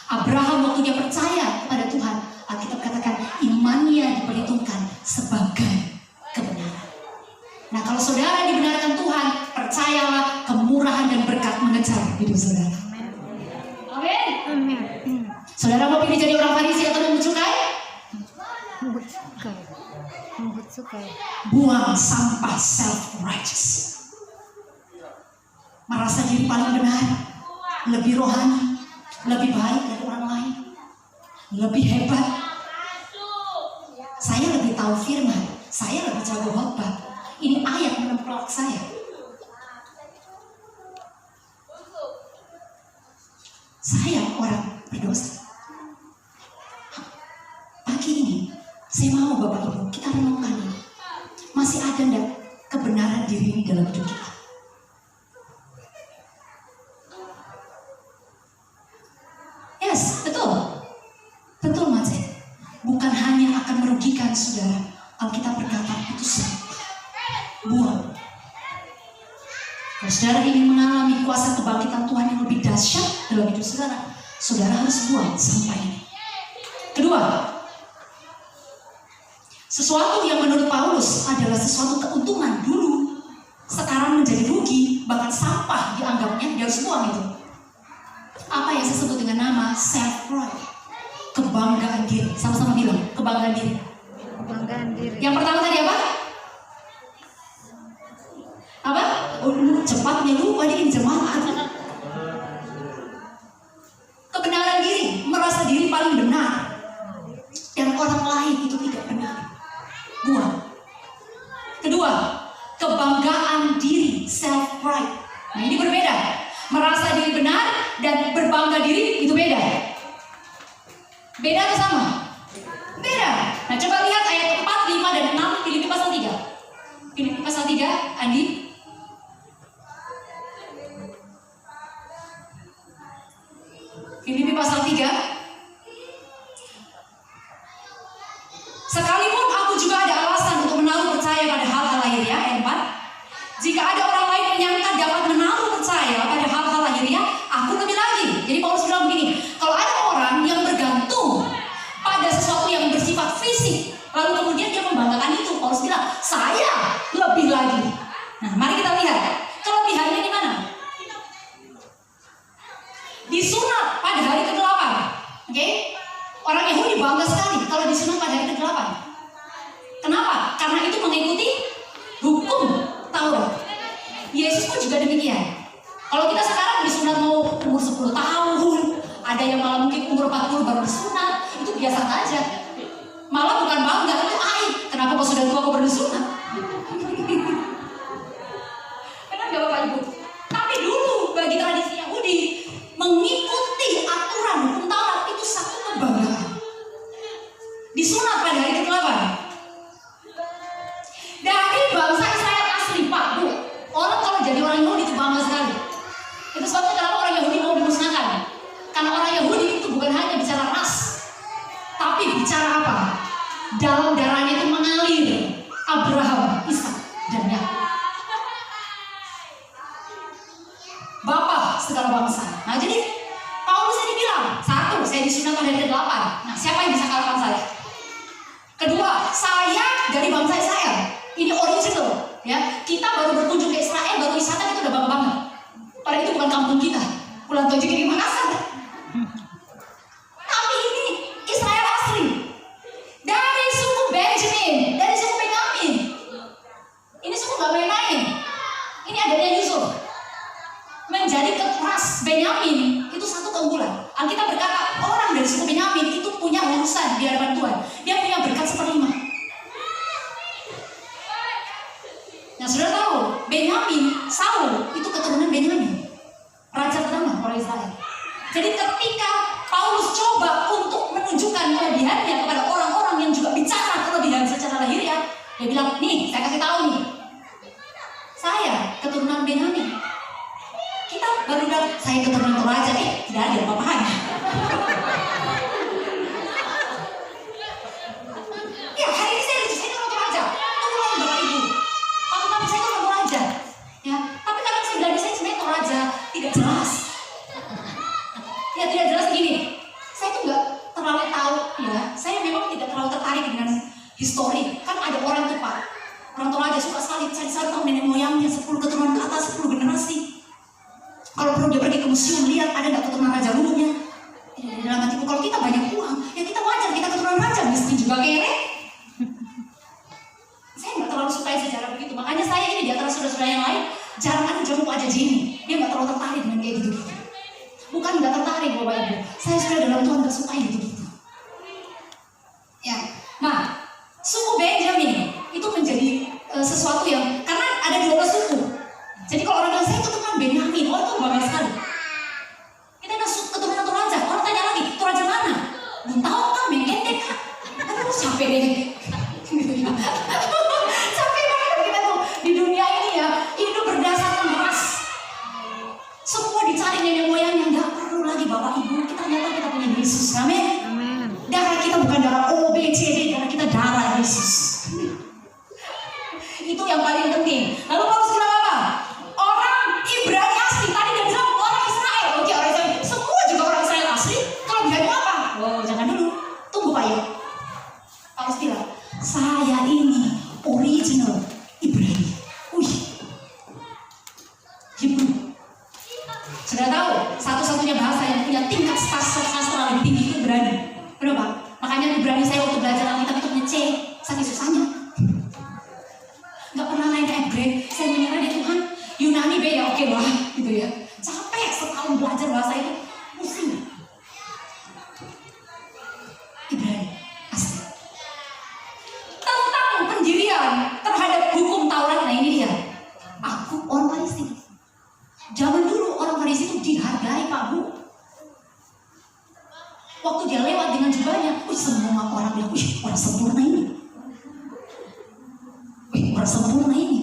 A: Abraham waktu dia percaya kepada Tuhan, Alkitab katakan imannya diperhitungkan sebagai kebenaran. Nah kalau saudara dibenarkan Tuhan, percayalah kemurahan dan berkat mengejar hidup saudara. Amin. Saudara mau pilih jadi orang Farisi atau pemungut cukai?
B: Pemungut cukai.
A: Buang sampah self-righteous. Merasa diri paling benar, lebih rohani, lebih baik dari orang lain, lebih hebat. Saya lebih tahu firman, saya lebih jago khotbah. Ini ayat menempelak saya. Saya orang berdosa. Pagi ini saya mau Bapak Ibu kita renungkan ini. Masih ada enggak kebenaran diri ini dalam hidup kita? Yes, betul. Betul Mas. Bukan hanya akan merugikan saudara. Alkitab berkata itu sampah. Buang. Kalau saudara ingin mengalami kuasa kebangkitan Tuhan yang lebih dahsyat dalam hidup saudara, saudara harus buang sampah ini. Kedua, sesuatu yang menurut Paulus adalah sesuatu keuntungan dulu, sekarang menjadi rugi, bahkan sampah dianggapnya, dia harus buang itu. Apa yang saya sebut dengan nama self-pride, kebanggaan diri. Sama-sama bilang, kebanggaan diri.
B: Kebanggaan diri.
A: Yang pertama tadi apa? Apa? Oh, cepatnya lupa nih jemaat. Kebenaran diri, merasa diri paling benar, dan orang lain itu tidak benar. Buang. Kedua, kebanggaan diri, self-pride. Nah ini berbeda. Merasa diri benar dan berbangga diri itu beda. Beda atau sama? Beda. Nah coba lihat ayat 4, 5, dan 6 Filipi pasal 3. Filipi pasal 3, Andi. Filipi pasal 3. Sekalipun aku juga ada alasan untuk menaruh percaya pada hal-hal lahiriah, ayat 4. Jika ada orang lain menyangka dapat menaruh percaya pada hal-hal lahiriah, aku lebih lagi. Jadi Paulus bilang begini, kalau ada orang yang bergantung pada sesuatu yang bersifat fisik, lalu kemudian dia membanggakan itu, Paulus bilang, saya lebih lagi. Nah, mari kita lihat kelebihannya di mana. Disunat pada hari ke-8, oke? Orang Yahudi bangga sekali kalau disunat pada hari ke-8. Kenapa? Karena itu mengikuti hukum Taurat. Yesus pun juga demikian. Kalau kita sekarang disunat mau umur 10 tahun, ada yang malah mungkin umur 40 baru disunat, itu biasa saja. Malah bukan bangga, itu aib. Kenapa kau sudah tua kau baru disunat? Benar gak Bapak Ibu? Tapi dulu bagi tradisi Yahudi, mengikuti aturan hukum Taurat itu satu kebanggaan. Disunat pada hari ke-8. Dari bangsa Israel asli, Pak, Bu. Orang kalau jadi orang Yahudi itu bangga sekali. Itu sebabnya kenapa orang Yahudi mau dimusnahkan. Karena orang Yahudi itu bukan hanya bicara ras, tapi bicara apa? Dalam darahnya itu mengalir Abraham, Ishak, dan Yakub. Bapak segala bangsa. Nah jadi Paulus ini bilang, satu, saya disunat pada hari ke-8. Nah siapa yang bisa kalahkan saya? Kedua, saya dari bangsa Israel. Ini original, ya. Kita baru berkunjung ke Israel, baru wisata itu udah bangga banget. Padahal itu bukan kampung kita. Pulang Tojo di Makassar. Tapi ini Israel asli. Dari suku Benjamin, dari suku Benyamin. Ini suku gak main-main. Ini adanya Yusuf. Menjadi keturunan Benyamin itu satu keunggulan. Alkitab berkata orang dari suku Benyamin itu punya urusan di hadapan Tuhan. Dia punya berkat 1/5. Nah sudah tahu Benyamin, Saul itu keturunan Benyamin, raja pertama orang Israel. Jadi ketika Paulus coba untuk menunjukkan kelebihannya kepada orang-orang yang juga bicara kelebihan secara lahiriah, dia bilang, nih saya kasih tahu nih, saya keturunan Benyamin. Kita baru bilang saya keturunan raja, tidak ada apa-apanya. Ya hari ini saya keturunan raja, turun Bapak Ibu. Tapi saya keturunan raja, ya. Tapi kadang saya bilang saya sebenarnya raja tidak jelas. Ya tidak jelas gini. Saya tuh nggak terlalu tahu, ya. Saya memang tidak terlalu tertarik dengan histori. Kan ada orang tuh Pak, orang tua raja suka sekali cari tahu nenek moyangnya 10 keturunan ke atas, 10 generasi. Kalau perlu dia pergi ke museum lihat ada nggak keturunan raja dulunya. Di dalam hatiku kalau kita banyak uang, ya kita wajar kita keturunan raja, miskin juga kere. Saya nggak terlalu suka sejarah begitu, makanya saya ini di antara saudara-saudara yang lain jarang ada jemput aja Jimmy. Dia nggak terlalu tertarik dengan kayak gitu-gitu. Bukan nggak tertarik Bapak Ibu, saya sudah dalam Tuhan nggak suka gitu-gitu. Ya, nah suku Benjamin itu menjadi sesuatu yang karena ada 12 suku. Jadi kalau orang bilang saya keturunan Benyamin, orang itu bangga sekali. Kita ada keturunan raja. Orang tanya lagi, Oh, jangan dulu. Tunggu Pak ya. Paulus bilang, saya ini original Ibrani. Hebrew. Sudah tahu, satu-satunya bahasa yang punya tingkat sastra lebih tinggi itu Ibrani. Kenapa? Makanya Ibrani saya waktu belajar Alkitab itu punya C, saking susahnya. Gak pernah naik ke upgrade, saya menyerah di Tuhan. Yunani B ya oke lah, gitu ya. Capek setahun belajar bahasa itu, pusing. Ibrani, asli. Tentang pendirian terhadap hukum Taurat, nah ini dia. Aku orang Farisi. Zaman dulu orang Farisi itu dihargai Pak Bu. Waktu dia lewat dengan jubahnya, semua orang bilang, orang sempurna ini. Orang sempurna ini.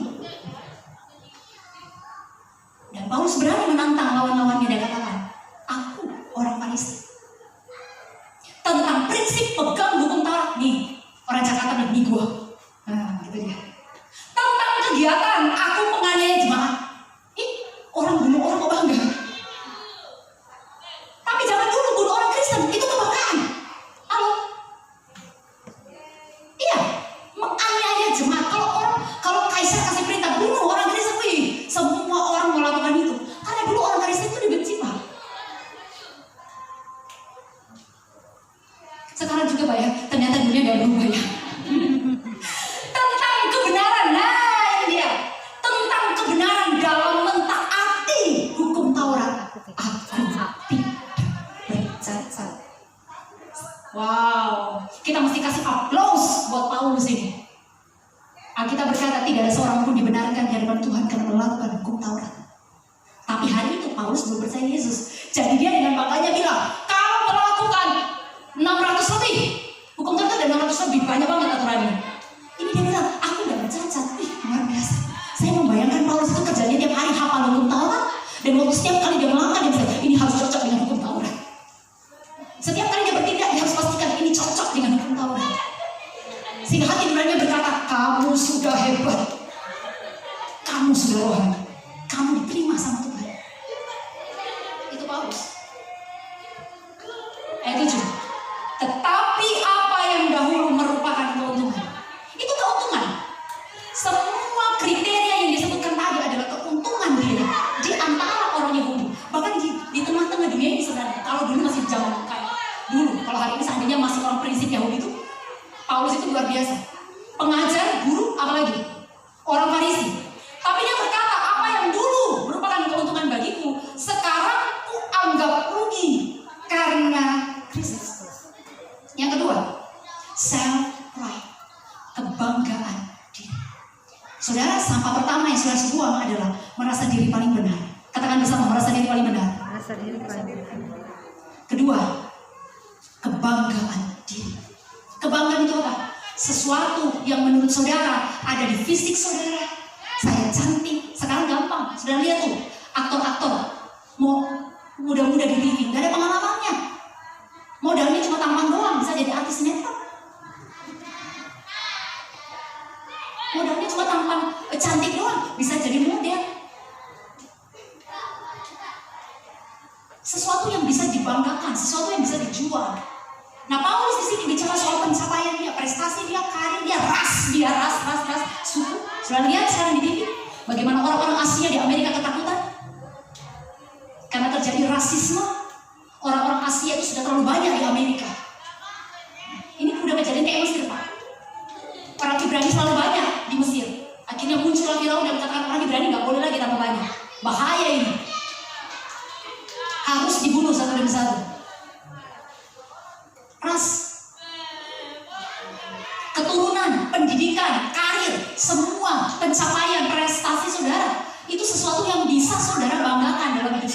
A: Dan Paulus berani menantang lawan-lawannya dan katakan, aku orang Farisi. Tentang prinsip pegang hukum Taurat nih, orang Jakarta bilang, nih gua. Nah, gitu dia. Tentang kegiatan, aku penganiaya jemaat. Orang bunuh orang kok bangga. Tapi zaman dulu bunuh orang Kristen itu kebanggaan. Halo? Iya, menganiaya jemaat. Kalau kaisar kasih perintah bunuh orang Kristen, semua orang melakukan itu. Karena dulu orang Kristen itu dibenci Pak. Sekarang juga Pak ya, ternyata dunia udah berubah ya. Tentang kebenaran, nah ini dia. Tentang kebenaran dalam mentaati hukum Taurat. Aku tidak bercacat. Wow, kita mesti kasih aplaus buat Paulus ini. Alkitab berkata tidak ada seorang pun dibenarkan di hadapan Tuhan karena melakukan hukum Taurat. Tapi hari itu Paulus belum percaya Yesus. Jadi dia dengan bangganya bilang, kalau melakukan 600 lebih, hukum Taurat ada 600 lebih, banyak banget aturannya. Ini dia bilang, aku gak bercacat. Luar biasa. Saya membayangkan Paulus itu kerjanya tiap hari hafal hukum Taurat. Dan waktu setiap kali dia melangkah, dia bilang, ini harus cocok dengan hukum Taurat. Setiap kali dia bertindak, dia harus pastikan ini cocok dengan hukum Taurat. Sehingga hati nuraninya berkata, kamu sudah hebat, kamu sudah rohani, kamu diterima sama Tuhan. Itu Paulus. Ayat 7. Tetapi apa yang dahulu merupakan keuntungan, itu keuntungan. Semua kriteria yang disebutkan tadi adalah keuntungan dia di antara orang Yahudi. Bahkan di tengah-tengah dunia ini sebenarnya, kalau dulu masih zaman kayak dulu, kalau hari ini seandainya masih orang prinsip Yahudi itu, Paulus itu luar biasa. Pengajar, guru, apalagi orang Farisi. Tapi dia berkata, apa yang dulu merupakan keuntungan bagiku, sekarang ku anggap rugi karena Kristus. Yang kedua, self pride, kebanggaan diri. Saudara, sampah pertama yang saudara buang adalah merasa diri paling benar. Katakan bersama, merasa diri paling benar.
B: Merasa diri paling benar.
A: Kedua, kebanggaan diri. Kebanggaan itu apa? Sesuatu yang menurut saudara ada di fisik saudara. Saya cantik, sekarang gampang. Saudara lihat tuh, aktor-aktor mau muda-muda di TV, gak ada pengalamannya. Modalnya cuma tampan doang, bisa jadi artis sinetron. Modalnya cuma tampan cantik doang, bisa jadi model. Sesuatu yang bisa dibanggakan, sesuatu yang bisa dijual. Nah, Paulus di sini bicara soal pencapaian dia, prestasi dia, karir dia, ras suku. Sudah lihat sekarang di TV bagaimana orang-orang Asia di Amerika ketakutan karena terjadi rasisme. Orang-orang Asia itu sudah terlalu banyak di Amerika. Ini udah kejadian kayak Mesir, Pak. Orang Ibrani selalu banyak di Mesir. Akhirnya muncullah Firaun dan katakan orang Ibrani nggak boleh lagi tambah banyak. Bahaya ini. Harus dibunuh satu demi satu. Ras, keturunan, pendidikan, karir, semua pencapaian, prestasi saudara, itu sesuatu yang bisa saudara banggakan dalam hidup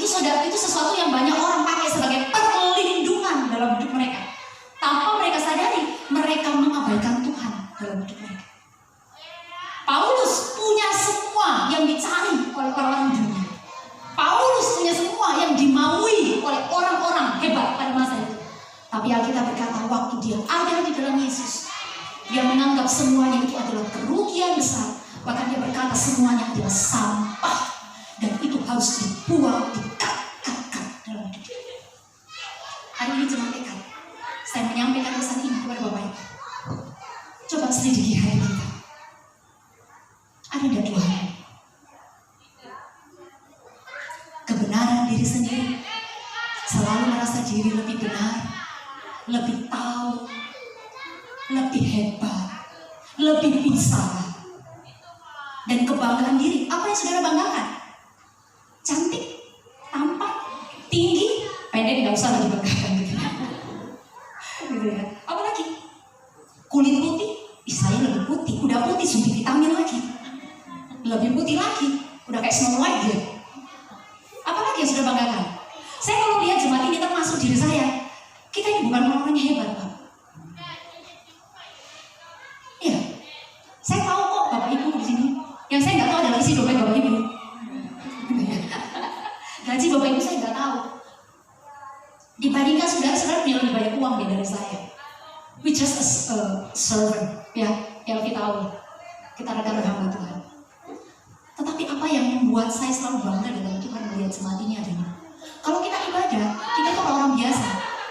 A: saudara. Itu sesuatu yang banyak orang pakai sebagai perlindungan dalam hidup mereka. Tanpa mereka sadari, mereka mengabaikan Tuhan dalam hidup mereka. Paulus punya semua yang dicari oleh orang-orang dunia. Paulus punya semua yang dimaui oleh orang-orang hebat pada masa itu. Tapi Alkitab berkata waktu dia ada di dalam Yesus, dia menganggap semuanya itu adalah kerugian besar. Bahkan dia berkata semuanya adalah sampah. Dan itu harus dibuang, dikatakan dalam hidup. Hari ini jemaat saya menyampaikan pesan ini kepada Bapak Ibu. Coba selidiki hati kita. Ada tidak Tuhan? Kebenaran diri sendiri, selalu merasa diri lebih benar, lebih tahu, lebih hebat, lebih bisa. Dan kebanggaan diri, apa yang saudara banggakan? Cantik, tampan, tinggi, pendek tidak usah lagi banggakan gitu ya. Apalagi kulit putih, saya lebih putih, udah putih suntik vitamin lagi, lebih putih lagi, udah kayak Snow White gitu. Apalagi yang sudah banggakan? Saya kalau lihat jemaat ini termasuk diri saya, kita ini bukan orang-orang yang hebat, Pak. Iya, saya tahu kok Bapak Ibu di sini. Yang saya nggak tahu adalah isi dompet Bapak Ibu. Gaji Bapak Ibu saya nggak tahu. Dibandingkan saudara-saudara punya lebih banyak uang dari saya. We just a servant, ya, yang kita tahu. Kita rekan-rekan hamba Tuhan. Tetapi apa yang membuat saya selalu bangga dalam Tuhan melihat jemaat ini adalah kalau kita ibadah, kita itu orang biasa.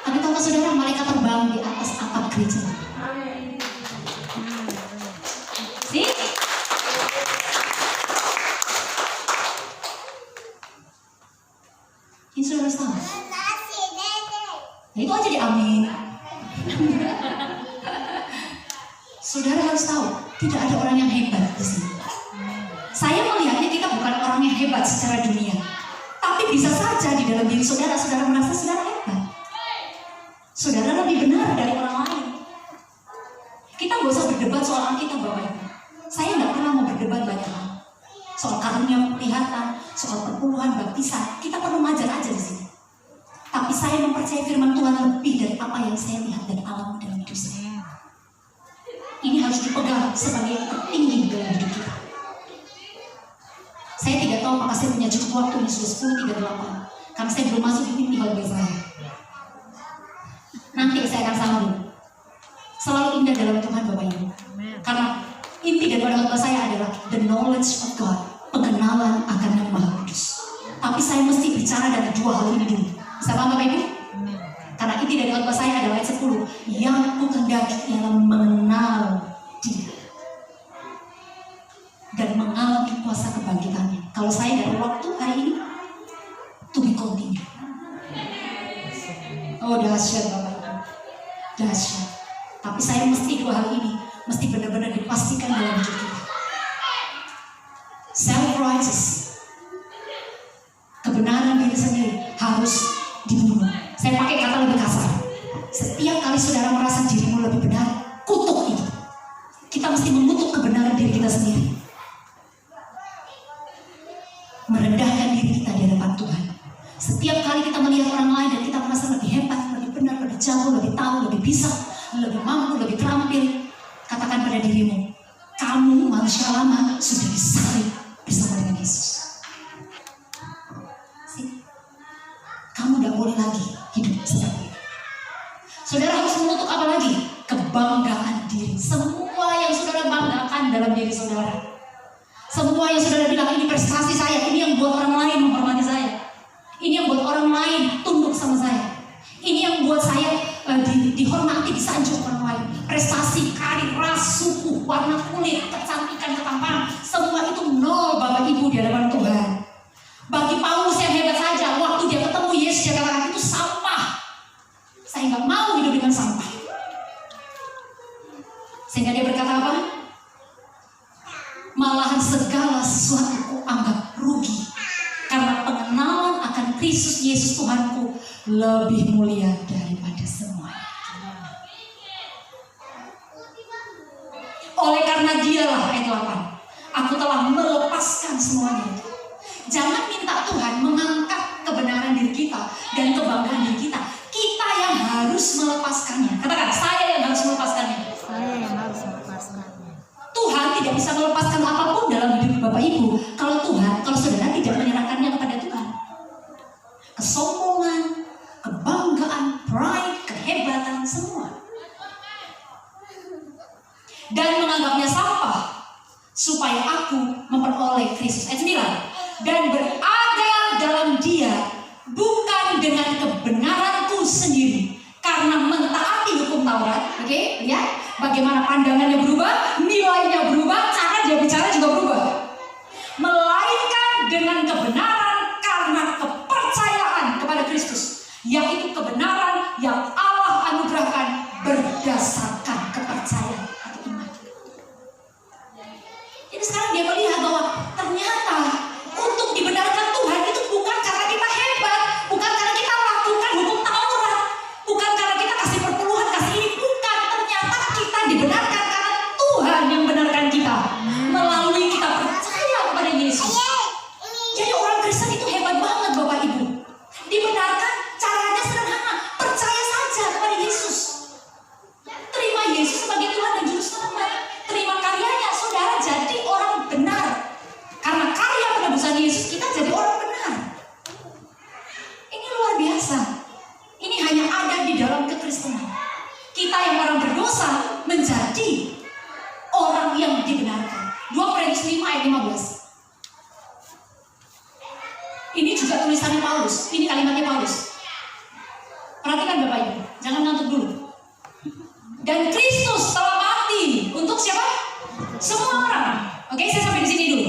A: Tapi tahukah saudara, malaikat terbang di atas atap gereja. See? Ini saudara tahu? Nah, itu aja di amin. Saudara harus tahu, tidak ada orang yang hebat di sini. Saya melihatnya kita bukan orang yang hebat secara dunia, tapi bisa saja di dalam diri saudara, saudara merasa saudara hebat. Saudara lebih benar dari orang lain. Kita gak usah berdebat soal kita, Bapak Ibu. Saya nggak pernah mau berdebat banyak hal. Soal karunia penglihatan, soal perpuluhan, baptisan, kita perlu ngajar aja di sini. Tapi saya mempercayai firman Tuhan lebih dari apa yang saya lihat dan alami dalam hidup saya. Ini harus dipegang sebagai yang tertinggi dalam hidup kita. Saya tidak tahu apakah saya punya cukup waktu, ini sudah 10:38, karena saya belum masuk di inti khotbah saya. Nanti saya akan sambung. Selalu indah dalam Tuhan Bapak Ibu. Karena inti daripada khotbah saya adalah the knowledge of God, pengenalan akan Yang Maha Kudus. Tapi saya mesti bicara dari dua hal ini dulu. Bisa paham Bapak Ibu? Karena inti dari khotbah saya adalah ayat 10, yang kukendaki ialah mengenal Dia dan mengalami kuasa kebangkitannya. Kalau saya dari waktu hari ini, to be continue. Oh dahsyat Bapak Ibu, dahsyat. Tapi saya mesti dua hal ini mesti benar-benar dipastikan dalam hidup kita. Self-righteous, kebenaran diri sendiri harus dibunuh. Saya pakai kata lebih kasar. Setiap kali saudara merasa dirimu lebih benar, kutuk itu. Kita mesti mengutuk kebenaran diri kita sendiri. Merendahkan diri kita di hadapan Tuhan. Setiap kali kita melihat orang lain dan kita merasa lebih hebat, lebih benar, lebih jago, lebih tahu, lebih bisa, lebih mampu, lebih terampil, katakan pada dirimu, kamu manusia lama sudah disalib bersama dengan Yesus. Kamu tidak boleh lagi hidup seperti itu. Saudara harus mengutuk apa lagi? Kebanggaan diri. Semua yang saudara banggakan dalam diri saudara, semua yang saudara bilang ini prestasi saya, ini yang buat orang lain menghormati saya, ini yang buat orang lain tunduk sama saya, ini yang buat saya dihormati, disanjung orang lain. Prestasi, karir, ras, suku, warna kulit, kecantikan, ketampanan, semua itu nol Bapak Ibu di hadapan Tuhan. Bagi Paulus yang hebat saja, waktu dia ketemu Yesus dia katakan itu sampah. Saya nggak mau hidup dengan sampah. Sehingga dia berkata apa? Malahan segala sesuatu ku anggap rugi, karena pengenalan akan Kristus Yesus Tuhanku lebih mulia daripada semua. Oleh karena Dialah, ayat 8, aku telah melepaskan semuanya itu. Jangan minta Tuhan mengangkat kebenaran diri kita dan kebanggaan diri kita. Kita yang harus melepaskannya. Katakan, saya yang harus melepaskannya.
B: Saya yang harus melepaskannya.
A: Tuhan tidak bisa melepaskan apapun dalam hidup Bapak Ibu kalau saudara tidak menyerahkannya kepada Tuhan. Kesombongan, kebanggaan, pride, kehebatan, semua. Dan menganggapnya sampah supaya aku memperoleh Kristus. Ayat 9. Dan berada dalam Dia bukan dengan kebenaranku sendiri, karena mentaati ya. Bagaimana pandangannya berubah, nilainya berubah, cara dia bicara juga berubah. Melainkan dengan kebenaran karena kepercayaan kepada Kristus, yaitu kebenaran yang Allah anugerahkan berdasarkan kepercayaan atau iman. Jadi sekarang dia melihat bahwa ternyata untuk dibenarkan Tuhan itu bukan karena kita hebat, bukan karena kita lakukan hukum Taurat, bukan karena kita kasih perpuluhan, kasih ini, bukan. Ternyata kita dibenarkan karena Tuhan yang benarkan kita melalui kita percaya kepada Yesus. Jadi orang Kristen itu hebat banget Bapak Ibu. Dibenarkan caranya sederhana, percaya saja kepada Yesus. Terima Yesus sebagai Tuhan dan Juru Selamat. Terima karyanya, saudara jadi orang benar. Karena karya penebusan Yesus kita jadi orang benar. Ini luar biasa. Ini hanya ada di dalam kekristenan. Kita yang orang berdosa menjadi orang yang dibenarkan. 2 Korintus 5 ayat 15. Ini juga tulisannya Paulus. Ini kalimatnya Paulus. Perhatikan Bapak Ibu, jangan ngantuk dulu. Dan Kristus telah mati untuk siapa? Semua orang. Oke, saya sampai di sini dulu.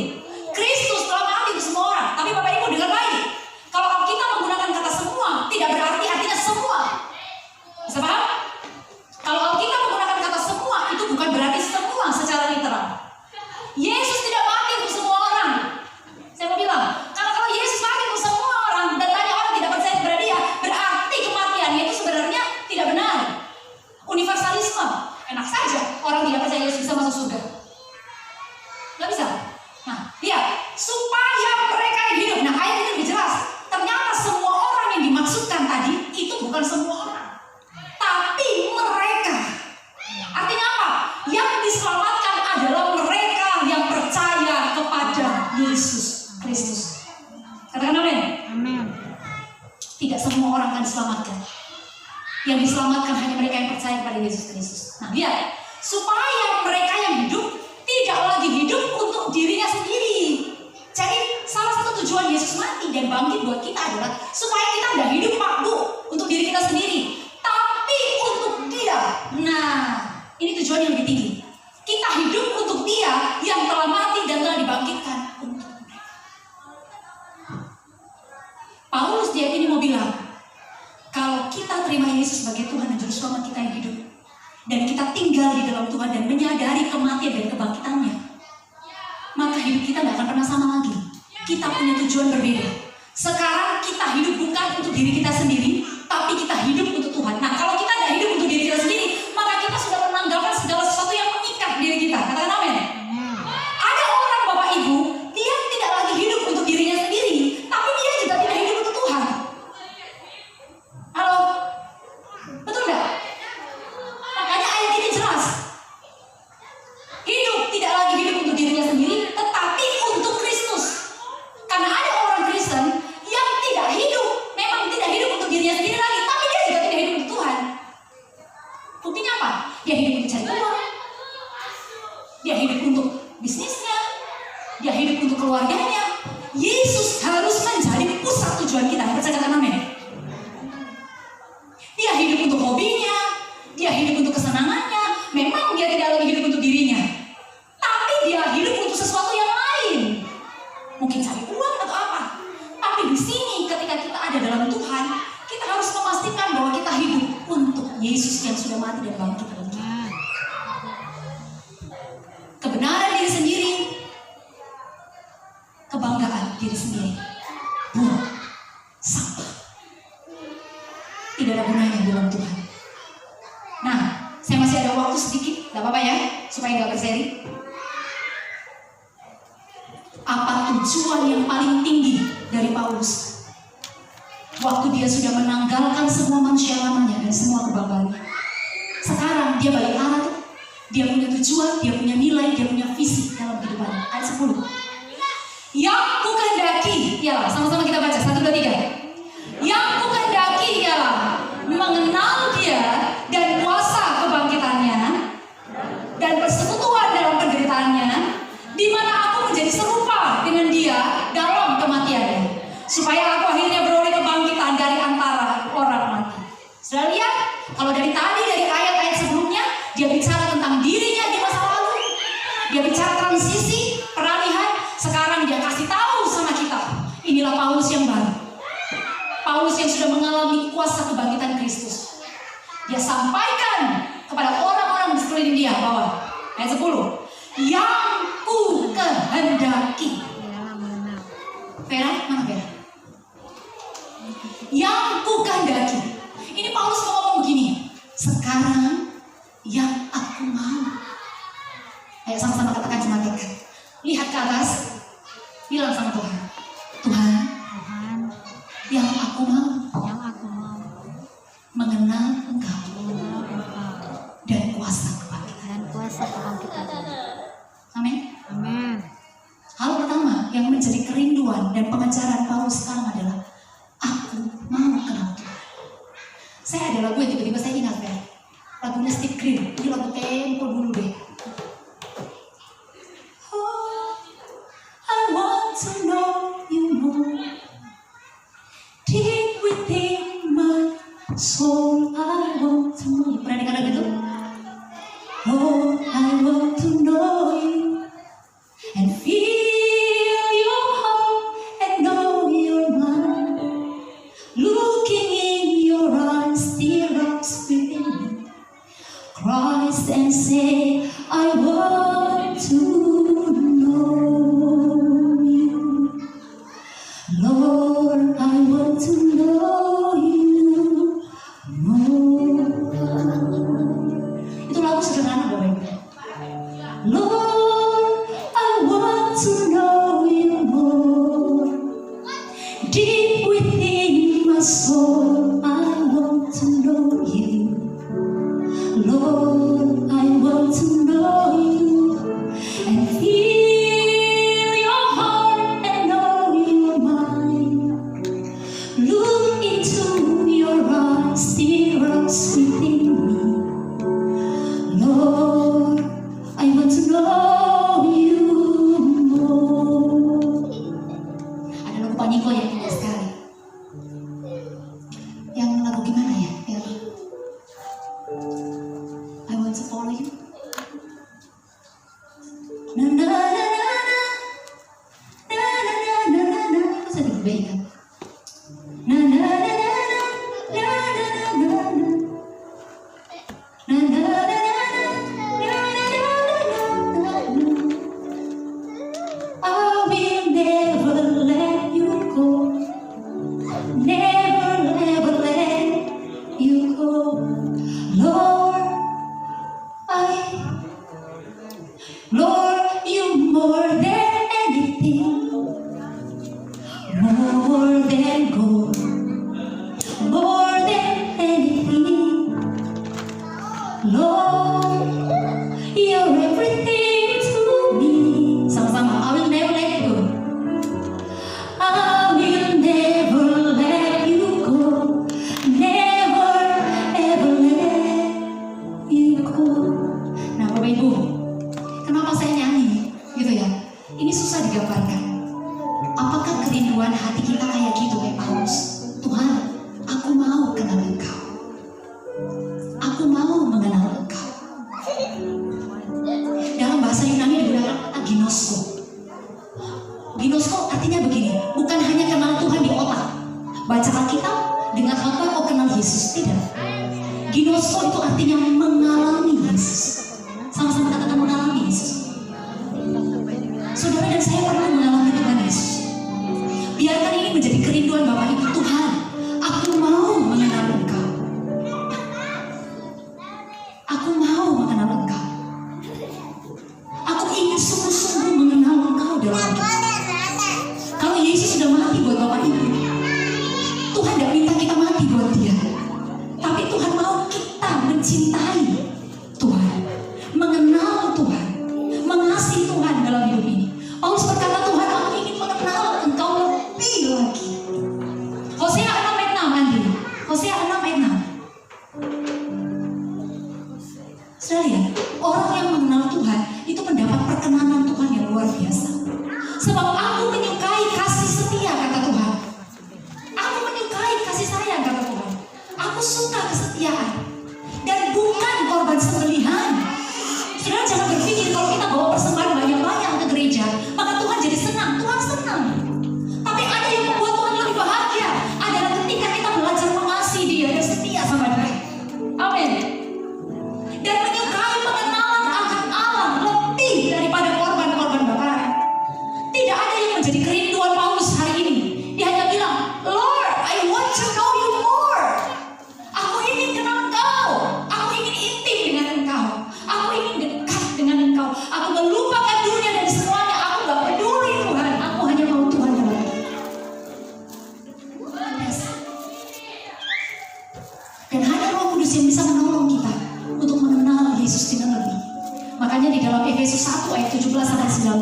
A: Kristus telah mati untuk semua orang. Tapi Bapak Ibu dengar baik. Kalau kita menggunakan kata semua, tidak berarti artinya semua. Bisa paham? Kalau kita menggunakan kata semua, itu bukan berarti semua secara literal. Yesus tidak mati untuk semua orang. Saya mau bilang, kalau Yesus mati untuk semua orang dan banyak orang tidak percaya kepada Dia, berarti kematiannya itu sebenarnya tidak benar. Universalisme, enak saja orang tidak percaya Yesus bisa masuk surga. Gak bisa. Nah, lihat, supaya mereka yang hidup. Nah, ayat ini lebih jelas. Ternyata semua orang yang dimaksudkan tadi itu bukan semua orang, tapi mereka. Artinya apa? Yang diselamatkan adalah mereka yang percaya kepada Yesus Kristus. Katakan amin.
B: Amin.
A: Tidak semua orang akan diselamatkan. Yang diselamatkan hanya mereka yang percaya kepada Yesus Kristus. Nah, lihat, supaya mereka yang hidup tidak lagi hidup untuk dirinya sendiri. Jadi salah satu tujuan Yesus mati dan bangkit buat kita adalah supaya kita tidak hidup Pak Bu untuk diri kita sendiri, tapi untuk Dia. Nah, ini tujuan yang lebih tinggi. Kita hidup untuk Dia yang telah mati dan telah dibangkitkan untuk mereka. Paulus di ayat ini mau bilang, kalau kita terima Yesus sebagai Tuhan dan Juru Selamat kita yang hidup, dan kita tinggal di dalam Tuhan dan menyadari kematian dan kebangkitannya, maka hidup kita tidak akan pernah sama lagi. Kita punya tujuan berbeda. Sekarang kita hidup bukan untuk diri kita sendiri, tapi kita hidup untuk Tuhan. Nah, kalau kita tidak hidup untuk diri kita sendiri, maka kita sudah menanggalkan segala sesuatu yang mengikat diri kita. Katakan amin. Ada orang Bapak Ibu, dia tidak lagi hidup untuk dirinya sendiri, tapi dia juga tidak hidup untuk Tuhan. Halo? Betul nggak? Makanya ayat ini jelas. Hidup tidak lagi hidup untuk dirinya sendiri, tetapi untuk Kristus. Karena ada orang Kristen yang tidak hidup, memang tidak hidup untuk dirinya sendiri lagi, tapi dia juga tidak hidup untuk Tuhan. Buktinya apa? Dia hidup untuk cari uang, dia hidup untuk bisnisnya, dia hidup untuk keluarganya. Yesus harus menjadi pusat tujuan kita. Percayakan amin. Dia hidup untuk hobinya, dia hidup untuk kesenangannya. Memang dia tidak lagi hidup untuk dirinya, tapi dia hidup untuk sesuatu yang lain. Mungkin cari uang atau apa. Tapi di sini ketika kita ada dalam Tuhan, kita harus memastikan bahwa kita hidup untuk Yesus yang sudah mati dan bangkit dalam Tuhan. Kebenaran diri sendiri, kebanggaan diri sendiri, buang sampah. Tidak ada gunanya dalam Tuhan. Nah, saya masih ada waktu sedikit, gak apa-apa ya, supaya gak berseri. Apa tujuan yang paling tinggi dari Paulus? Waktu dia sudah menanggalkan semua manusia lamanya dan semua kebanggaannya, sekarang dia balik arah tuh. Dia punya tujuan, dia punya nilai, dia punya visi dalam kehidupannya. Ayat 10. Yang kukehendaki ialah, sama-sama kita baca 1, 2, 3. Yang kukehendaki ialah mengenal Dia dan kuasa kebangkitannya dan persekutuan dalam penderitaannya, di mana aku menjadi serupa dengan Dia dalam kematiannya, supaya aku akhirnya beroleh kebangkitan dari antara orang mati. Sudah lihat? Kalau dari tadi, dari ayat-ayat sebelumnya, dia Dia sampaikan kepada orang-orang di sekeliling dia bahwa ayat 10, yang ku kehendaki. Vera, mana Vera? Yang ku kehendaki. Ini Paulus mau ngomong begini, sekarang yang aku mau. Ayo sama-sama katakan sama tekad. Lihat ke atas, bilang sama Tuhan, Tuhan, yang aku mau mengenal Engkau dan kuasa kebangkitan. Amin. Hal pertama yang menjadi kerinduan dan pengejaran Paulus sekarang adalah aku mau kenal Tuhan. Saya ada lagu yang tiba-tiba saya ingat ya, lagunya Steve Green. Ini lagu tempo dulu deh. Oh, I want to know you more. Deep within my soul, I want to know. Pernah dengar lagu itu? Oh, I want to know you and feel your heart and know your mind. Looking in your eyes, tear ups within me. Christ and say, I want to know you. Lord, I want to know you more. Itu lagu sederhana Bapak Ibu. Lord, I want to know you more. Deep within my soul, I want to know you. Lord, I want to know you and feel your heart and know your mind. Look into your eyes, tear ups within me. Lord, I want to know you more. Ada lagu Paniko yang indah sekali. Yang lagu gimana ya? I want to follow you. Na na na na na na na na na na. Itu saya dibaik kan? Na na na na na na na na na. Na na na na na na na na. I will never let you go. Never ever let you go. Lord, you more than anything, more than gold, more than anything. Lord, you're everything to me. Sama-sama, I will never let you go. I will never let you go. Never ever let you go. Nah, Bapak Ibu, kenapa saya nyanyi gitu ya? Ini susah digambarkan. Apakah kerinduan hati kita kayak gitu kayak Paulus? Tuhan, aku mau kenal Engkau. Aku mau mengenal Engkau. Dalam bahasa Yunani digunakan aginosko. Ginosko artinya begini, bukan hanya kenal Tuhan di otak. Baca Alkitab dengan apa? Oh, kenal Yesus, tidak. Ginosko itu artinya mengalami Yesus. Sama-sama katakan mengalami Yesus. Saudara dan saya perlu mengalami Tuhan Yesus. Biarkan ini menjadi kerinduan Bapak Ibu. Tuhan, aku mau mengenal Engkau. Aku mau mengenal Engkau. Aku ingin sungguh-sungguh mengenal Engkau dalam hidup. Kalau Yesus sudah mati buat Bapak Ibu, Tuhan tidak minta kita mati buat Dia. Tapi Tuhan mau kita mencintai Tuhan, mengenal Tuhan, mengasihi Tuhan dalam hidup ini. Paulus berkata, Tuhan, aku ingin mengenal Engkau lebih lagi. Hosea 6 ayat 6 nanti. Hosea 6 ayat 6. Sudah lihat, orang yang mengenal Tuhan itu mendapat perkenanan Tuhan yang luar biasa. Sebab aku menyukai kasih setia, kata Tuhan. Aku menyukai kasih sayang, kata Tuhan. Aku suka kesetiaan dan bukan korban sembelihan. Saudara jangan berpikir kalau kita bawa persembahan banyak-banyak ke gereja, maka Tuhan jadi senang. Tuhan senang. Tapi ada yang membuat Tuhan lebih bahagia adalah ketika kita belajar mengasihi Dia dan setia sama Dia. Amin. Efesus 1 ayat 17-19,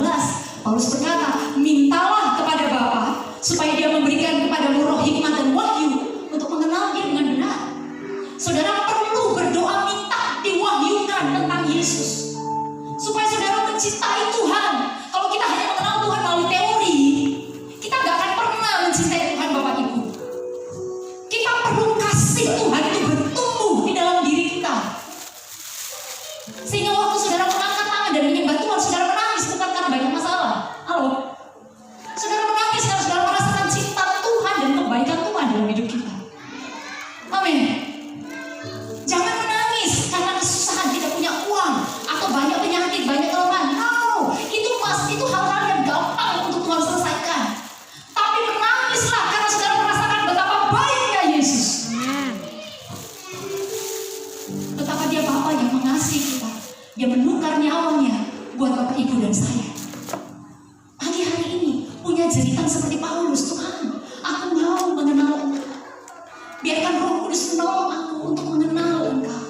A: Paulus berkata, mintalah kepada Bapa supaya dia memberikan kepadamu roh hikmat dan wahyu untuk mengenal dia dengan benar. Saudara perlu berdoa minta diwahyukan tentang Yesus, supaya saudara mencintai Tuhan. Kalau kita hanya mengenal Tuhan melalui teori, kita gak akan pernah mencintai Tuhan Bapak Ibu. Kita perlu kasih Tuhan itu bertumbuh di dalam diri kita, sehingga waktu saudara mengangkat tangan dan menyembah Tuhan, saudara menangis bukan karena banyak masalah. Halo, saudara menangis karena saudara merasakan cinta Tuhan dan kebaikan Tuhan dalam hidup kita. Amin. Jangan menangis karena kesusahan, tidak punya uang, atau banyak penyakit, banyak kelemahan. No, itu hal-hal yang gampang untuk Tuhan selesaikan. Tapi menangislah karena saudara merasakan betapa baiknya Yesus. Betapa dia Bapa yang mengasihi kita. Dia menukar nyawanya buat Bapak Ibu dan saya. Pagi hari ini punya jeritan seperti Paulus. Tuhan, aku mau mengenal Engkau. Biarkan Roh Kudus menolong aku untuk mengenal Engkau.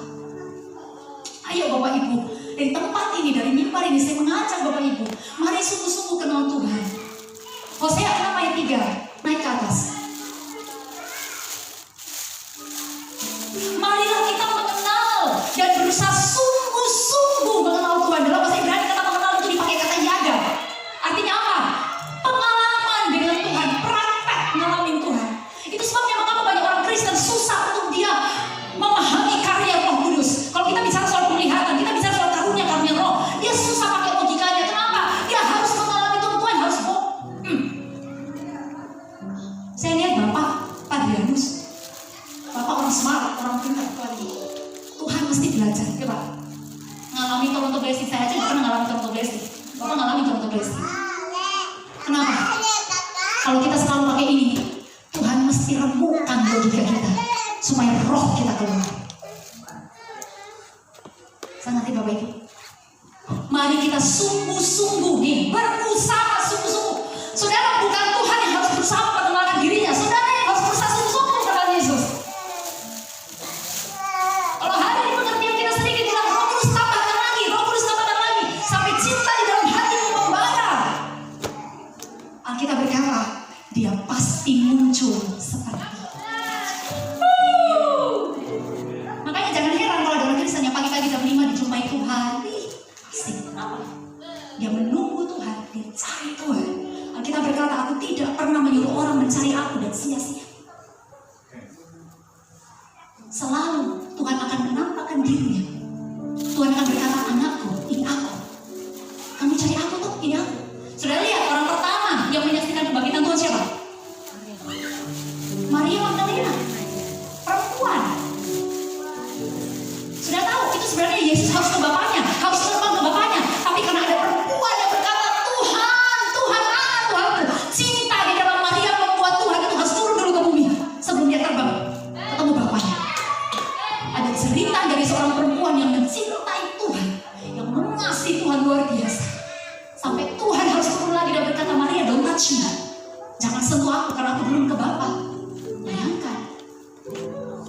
A: Ayo Bapak Ibu, dari tempat ini, dari mimbar ini, saya mengajak Bapak Ibu, mari sungguh-sungguh kenal Tuhan. Hosea 6 ayat 3, naik ke atas. Marilah kita mengenal dan berusaha sungguh-sungguh mengenal Tuhan. Dalam bahasa Ibrani kata mengenal itu dipakai kata yaga. Artinya apa? Pengalaman dengan Tuhan, praktek ngalamin Tuhan. Itu sebabnya mengapa banyak orang Kristen susah untuk dia memahami karya Roh Kudus. Kalau kita bicara soal penglihatan, kita bicara soal karunia Roh, dia susah pakai logikanya. Kenapa? Dia harus mengalami Tuhan, harus saya lihat Bapak Adrianus, Bapak orang semangat, orang pintar sekali. Tuhan mesti belajar, coba ngalami Toronto Blessing. Saya aja nggak pernah ngalami Toronto Blessing. Bapak ngalami Toronto Blessing. Kenapa? Kalau kita selalu pakai ini, Tuhan mesti remukkan logika kita supaya roh kita keluar. Saya ngerti Bapak Ibu. Mari kita sungguh-sungguh nih, berusaha sungguh-sungguh. Saudara, bukan Tuhan yang harus berusaha mengenalkan dirinya, saudara yang harus berusaha sungguh-sungguh mengenal Yesus. Kalau hari ini pengertian kita sedikit, bilang Roh Kudus tambahkan lagi, Roh Kudus tambahkan lagi, sampai cinta di dalam hatimu membara. Alkitab berkata, dia pasti muncul seperti makanya jangan heran kalau ada orang Kristen yang pagi-pagi jam 5 dijumpai Tuhan. Pasti kenapa? Dia menunggu Tuhan, dia cari Tuhan. Alkitab berkata, aku tidak pernah menyuruh orang mencari aku dan sia-sia. Selalu Tuhan akan menampakkan dirinya. Tuhan akan berkata, anakku, ini aku. Kamu cari aku tuh, ini aku. Sudah lihat orang pertama yang menyaksikan kebangkitan Tuhan siapa? Maria Magdalena, perempuan. Sudah tahu itu sebenarnya Yesus harus ke Bapaknya, harus terbang ke Bapaknya. Tapi karena ada perempuan yang berkata, Tuhan, Tuhan, Tuhan, cinta di dalam Maria membuat Tuhan itu harus turun dulu ke bumi sebelum dia terbang ketemu Bapaknya. Ada cerita dari seorang perempuan yang mencintai Tuhan, yang mengasihi Tuhan luar biasa. Sampai Tuhan harus turun lagi dan berkata, Maria, don't touch me. Jangan sentuh aku karena aku belum ke Bapa. Bayangkan.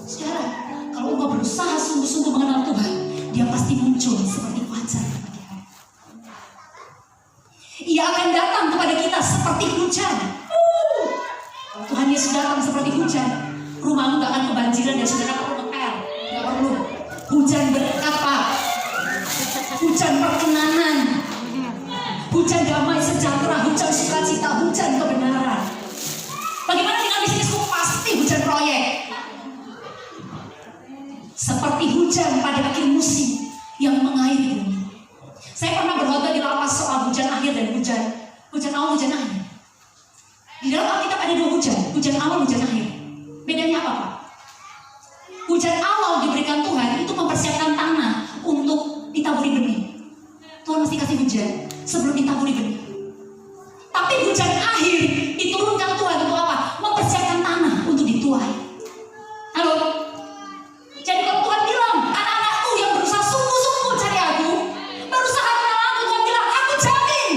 A: Saudara, kalau engkau berusaha sungguh-sungguh mengenal Tuhan, dia pasti muncul seperti fajar di pagi hari. Ia akan datang kepada kita seperti hujan. Tuhan Yesus datang seperti hujan, rumahmu gak akan kebanjiran dan saudara perlu ngepel. Gak perlu. Hujan berkat, Pak. Hujan perkenanan, hujan damai sejahtera, hujan sukacita, hujan kebenaran. Bagaimana dengan bisnisku? Pasti hujan proyek. Seperti hujan pada akhir musim yang mengairi bumi. Saya pernah berkhotbah di lapas soal hujan akhir dan hujan awal, hujan akhir. Di dalam Alkitab ada dua hujan awal, hujan akhir. Bedanya apa, Pak? Hujan awal diberikan Tuhan itu mempersiapkan tanah untuk ditaburi benih. Tuhan mesti kasih hujan sebelum ditaburi benih. Tapi hujan akhir diturunkan Tuhan untuk apa? Mempersiapkan tanah untuk dituai. Halo? Jadi kalau Tuhan bilang, anak-anakku yang berusaha sungguh-sungguh cari aku, berusaha kenal aku, Tuhan bilang, aku jamin,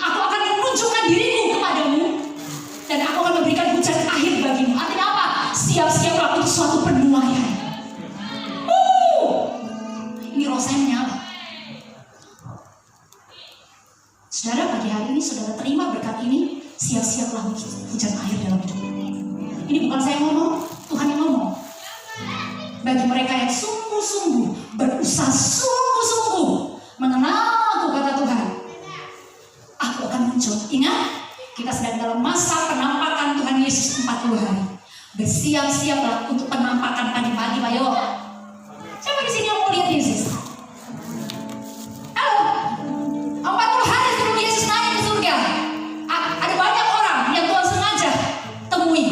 A: aku akan menunjukkan diriku kepadamu, dan aku akan memberikan hujan akhir bagimu. Artinya apa? Siap ini saudara terima berkat ini, siap-siaplah hujan air dalam hidup. Ini bukan saya ngomong, Tuhan yang ngomong. Bagi mereka yang sungguh-sungguh berusaha sungguh-sungguh mengenal aku, kata Tuhan, aku akan muncul. Ingat, kita sedang dalam masa penampakan Tuhan Yesus 40 hari. Bersiap-siaplah untuk penampakan pagi-pagi, ayo. Siapa di sini yang mau lihat Yesus? Halo, 40 hari sebelum Yesus naik ke surga, ada banyak orang yang Tuhan sengaja temui.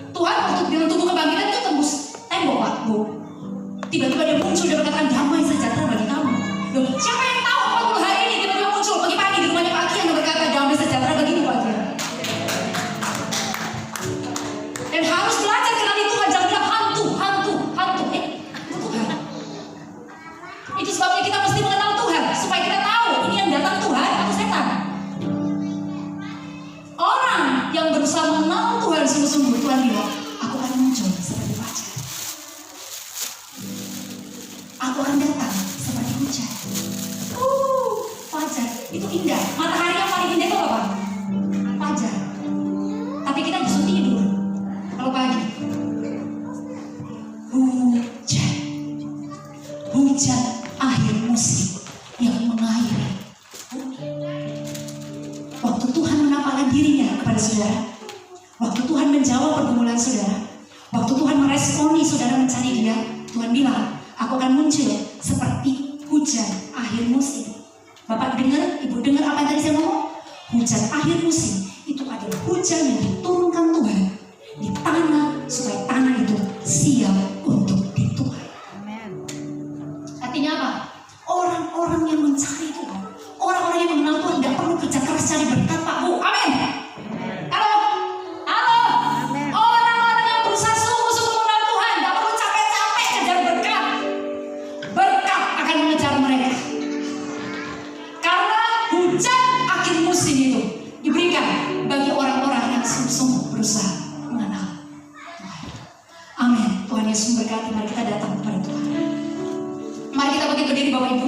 A: Tuhan waktu dengan tubuh kebangkitan itu tembus tembok, Pak, Bu. Tiba-tiba dia muncul dan berkatakan damai sejahtera bagi kamu. Loh, siapa yang tahu 40 hari ini tiba-tiba muncul pagi-pagi di rumahnya Pak Kian dan berkata damai sejahtera bagimu, Pak Kian. Dan harus belajar kenali Tuhan, jangan bilang hantu. Itu Tuhan. Itu sebabnya kita mesti mengenal Tuhan, supaya kita tahu ini yang datang Tuhan atau setan. Orang yang berusaha mengenal Tuhan sungguh-sungguh, Tuhan bilang, aku akan muncul seperti fajar. Aku akan datang seperti hujan. Fajar itu indah. Matahari yang paling indah itu apa? Fajar. Tapi kita justru tidur kalau pagi. Hujan akhir musim yang mengairi bumi. Waktu Tuhan menampakkan dirinya kepada saudara, waktu Tuhan menjawab pergumulan saudara, waktu Tuhan meresponi saudara mencari Dia, Tuhan bilang, aku akan muncul seperti hujan akhir musim. Bapak dengar, Ibu dengar apa yang tadi saya ngomong? Hujan akhir musim itu adalah hujan yang diturunkan Tuhan di tanah supaya tanah itu siap untuk dituai. Artinya apa? Orang-orang yang mencari Tuhan, orang-orang yang mengenal Tuhan tidak perlu kerja keras cari berkat, Pak, Bu. Amin. Halo.
B: Amin.
A: Orang-orang yang berusaha sungguh-sungguh mengenal Tuhan tidak perlu capek-capek kejar berkat. Berkat akan mengejar mereka. Karena hujan akhir musim itu diberikan bagi orang-orang yang sungguh-sungguh berusaha mengenal Tuhan. Amin. Tuhan Yesus memberkati. Mari kita datang kepada Tuhan. Mari kita bangkit berdiri, Bapak Ibu.